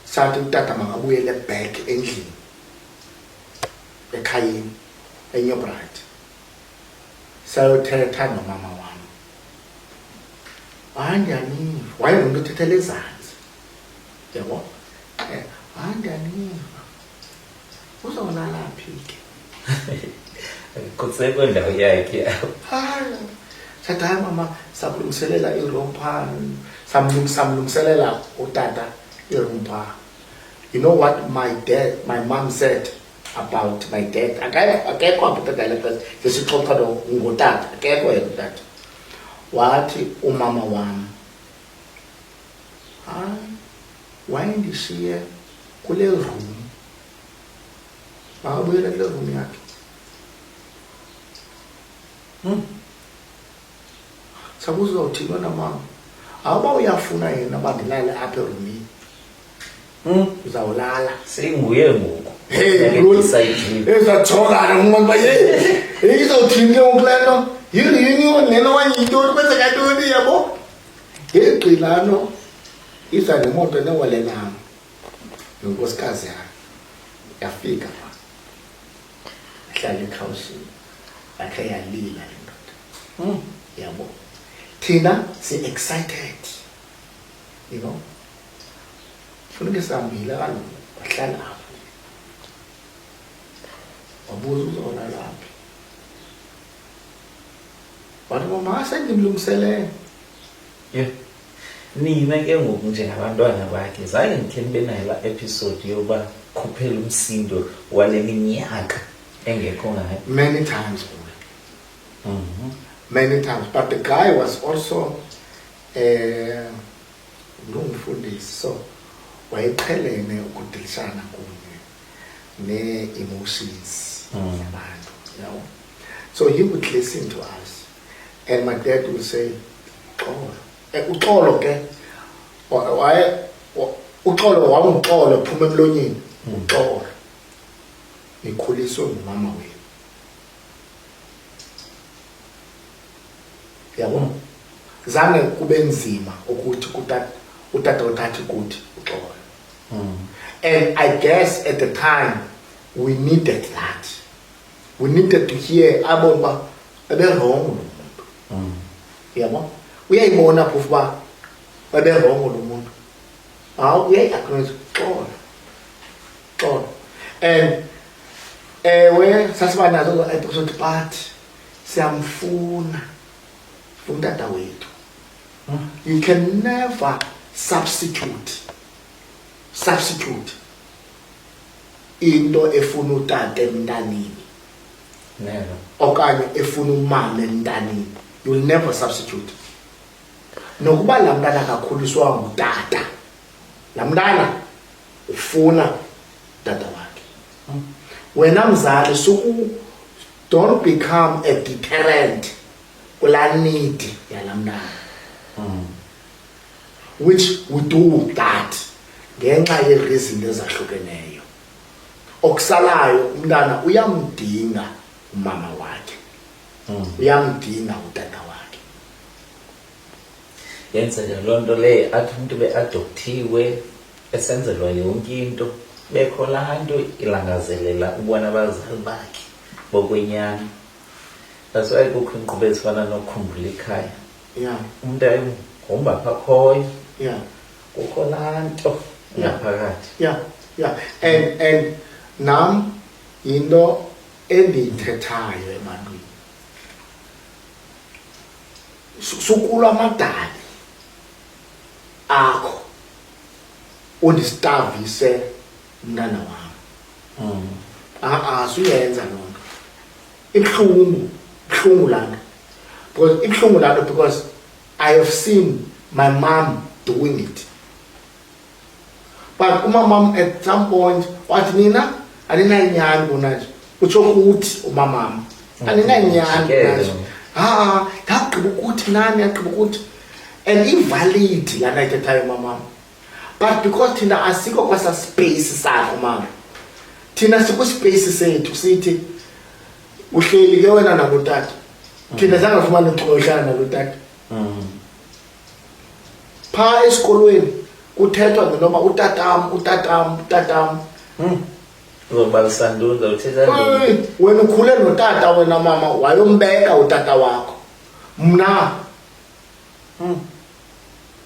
sathi utata makabuyele back endlini ekhayeni eNyobrat sayothetha nomama wam. Andiyaniva wayengumuntu othethela ezantsi yabo andiyaniva uzolala phi ke kusekho ndawo yakhe hayi sathi hayi mama samlungiselela irompa samlungiselela utata irompa. You know what my mom said about my dad? Akekho apho utata lephela sesixoxa ngotata akekho yena utata wathi umama wam hayi wayendishiye kule room makabuyele kule room yakhe sakuzawuthini na mama awuba uyafuna yena bandilale apha erumini uzawulala seyinguye ngoku ezajongana ngumuntu uba izawuthini ke ngoku le nto yini lena wanyintoni kwenzeka ntoni yabo ngegqilano iza nemoto newele nam nenkosikazi yayo yafika pha yahlala ekhawusini yakhe yalila le ndoda yabo thina si-excited you know funeke sihambile kaloku wahlala apho wabuza uzolala phi wathi mama sendimlungiselele nina ke ngoku njengabantwana bakhe zange ndikhe ndibe nayo laa episode yoba khuphela umsindo wale minyaka engekho ngayo. Many times boy. Many times, but the guy was also nomfundisi so wayeqhelene ukudilishana kunye ne-emotions zabantu, you know. So he would listen to us and my dad would say uxolo ke uxolo wawuxolo phuma emlonyeni uxolo nikhuliswe ngumama wenu yabo zange kube nzima ukuthi utata uthathe kuthi uxolo and I guess at the time we needed that. We needed to hear about babe wrong umuntu yabo uyayibona phofu ba babe wrong lo muntu uyayi-acknowledge xolo and ewe sasiba nazo episode but siyamfuna umtata wethu. You can never substitute into efuna utata emntanini never okanye efuna umama emntanini. You will never substitute. Nokuba laa mntana akakhuliswa ngutata, laa mntana ufuna utata wakhe. Wena mzali don't become a deterrent kulaa need yalaa mntana, which we do that ngenxa yereason ezahlukeneyo. Okusalayo umntana uyamdinga umama wakhe, uyamdinga utata wakhe. yenzeka loo nto leyo athi umntu be-adopthiwe esenzelwa yonke into bekho laa nto ilangazelela ubona abazali bakhe bokwenyani. That's why kukho inkqubo ezifana nokukhumbula ikhaya. Yeah. Umntu ayingomba apha khoyo kukho laa nto ngaphakathi. Yeah. And nam into endiyithethayo ebantwini sukulwa amadali akho undistavise mntana wam. Suyenza loo nto. Ibuhlungu laa nto. Because ibuhlungu laa nto because I have seen my mom doing it. But umamam at some point wathi nina aninainyani kunanje. Utsho ukuthi umamam aninainyani kunanje. Ndagqiba ukuthi nani yagqiba ukuthi and invalid laa nto ayithethayo umamam. But because thina asikho kwasa space sakho mama. Thina sikwispace sethu sithi uhleli ke wena nalotata. Thina zange ufumane ixoshana nalotata. Pha esikolweni kuthethwa noma utatam. Uzobalisa ntoni uzawuthetha ntoni? Wena ukhule notata wena mama wayombeka utata wakho. Mna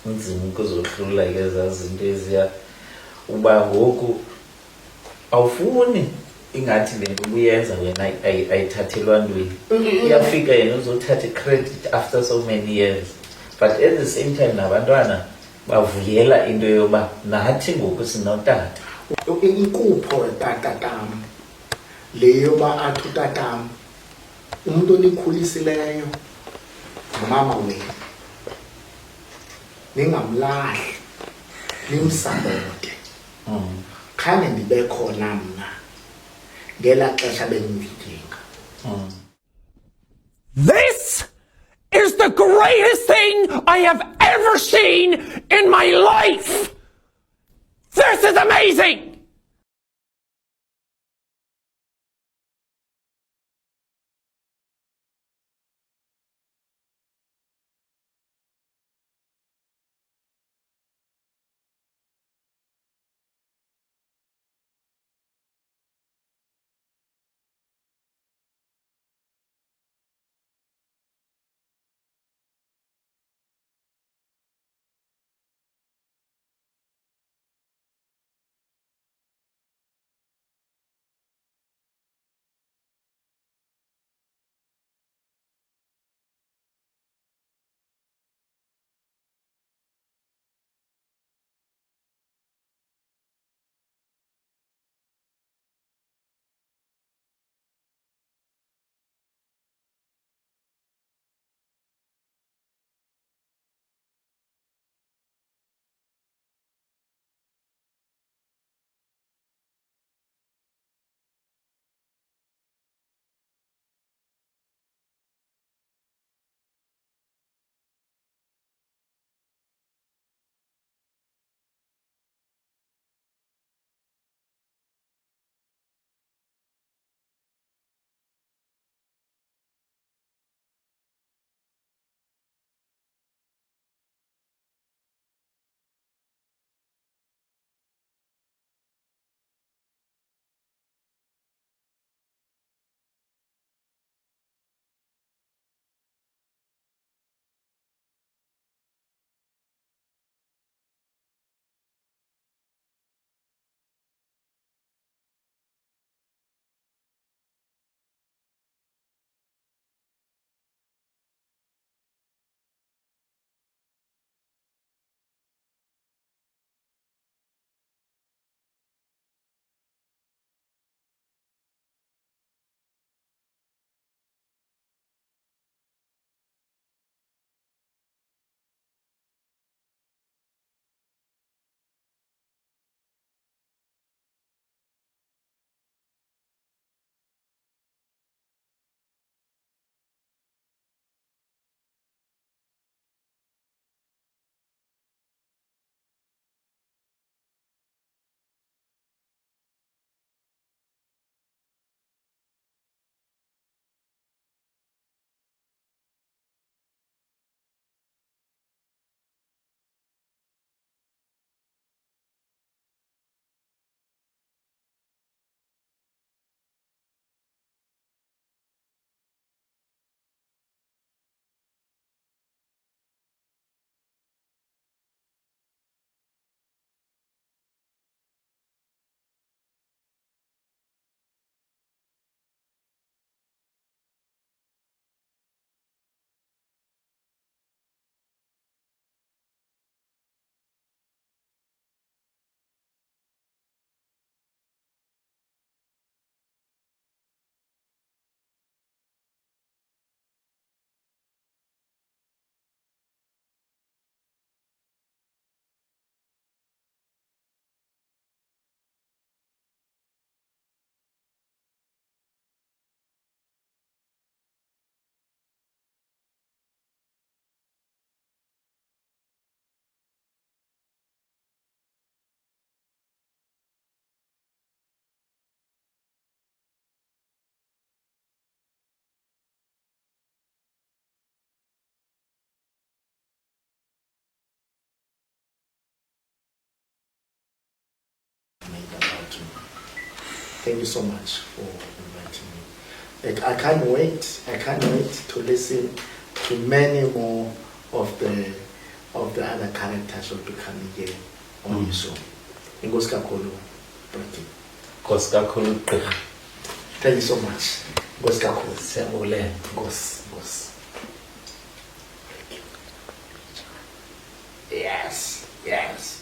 Nzima ukuzohlula ke ezaa zinto eziya uba ngoku awufuni ingathi le nto ubuyenza wena ayithathelwa ntweni. Iyafika yena uzothatha i-credit after so many years, but at the same time nabantwana bavuyela into yoba nathi ngoku sinotata. Inkupho tatatam le yoba athi utatam umuntu onikhulisileyo mama wena ningamlahli nimsabote. Khange ndibe khona mna ngela xesha benindidinga. This is the greatest thing I have ever seen in my life. This is amazing. Thank you so much for inviting me. I can't wait to listen to many more of the other characters will be coming here on your show. Inkosi kakhulu, Bratty. Nkosi kakhulu gqirha. Thank you so much. Inkosi kakhulu. Siyabulela. Inkosi. Yes.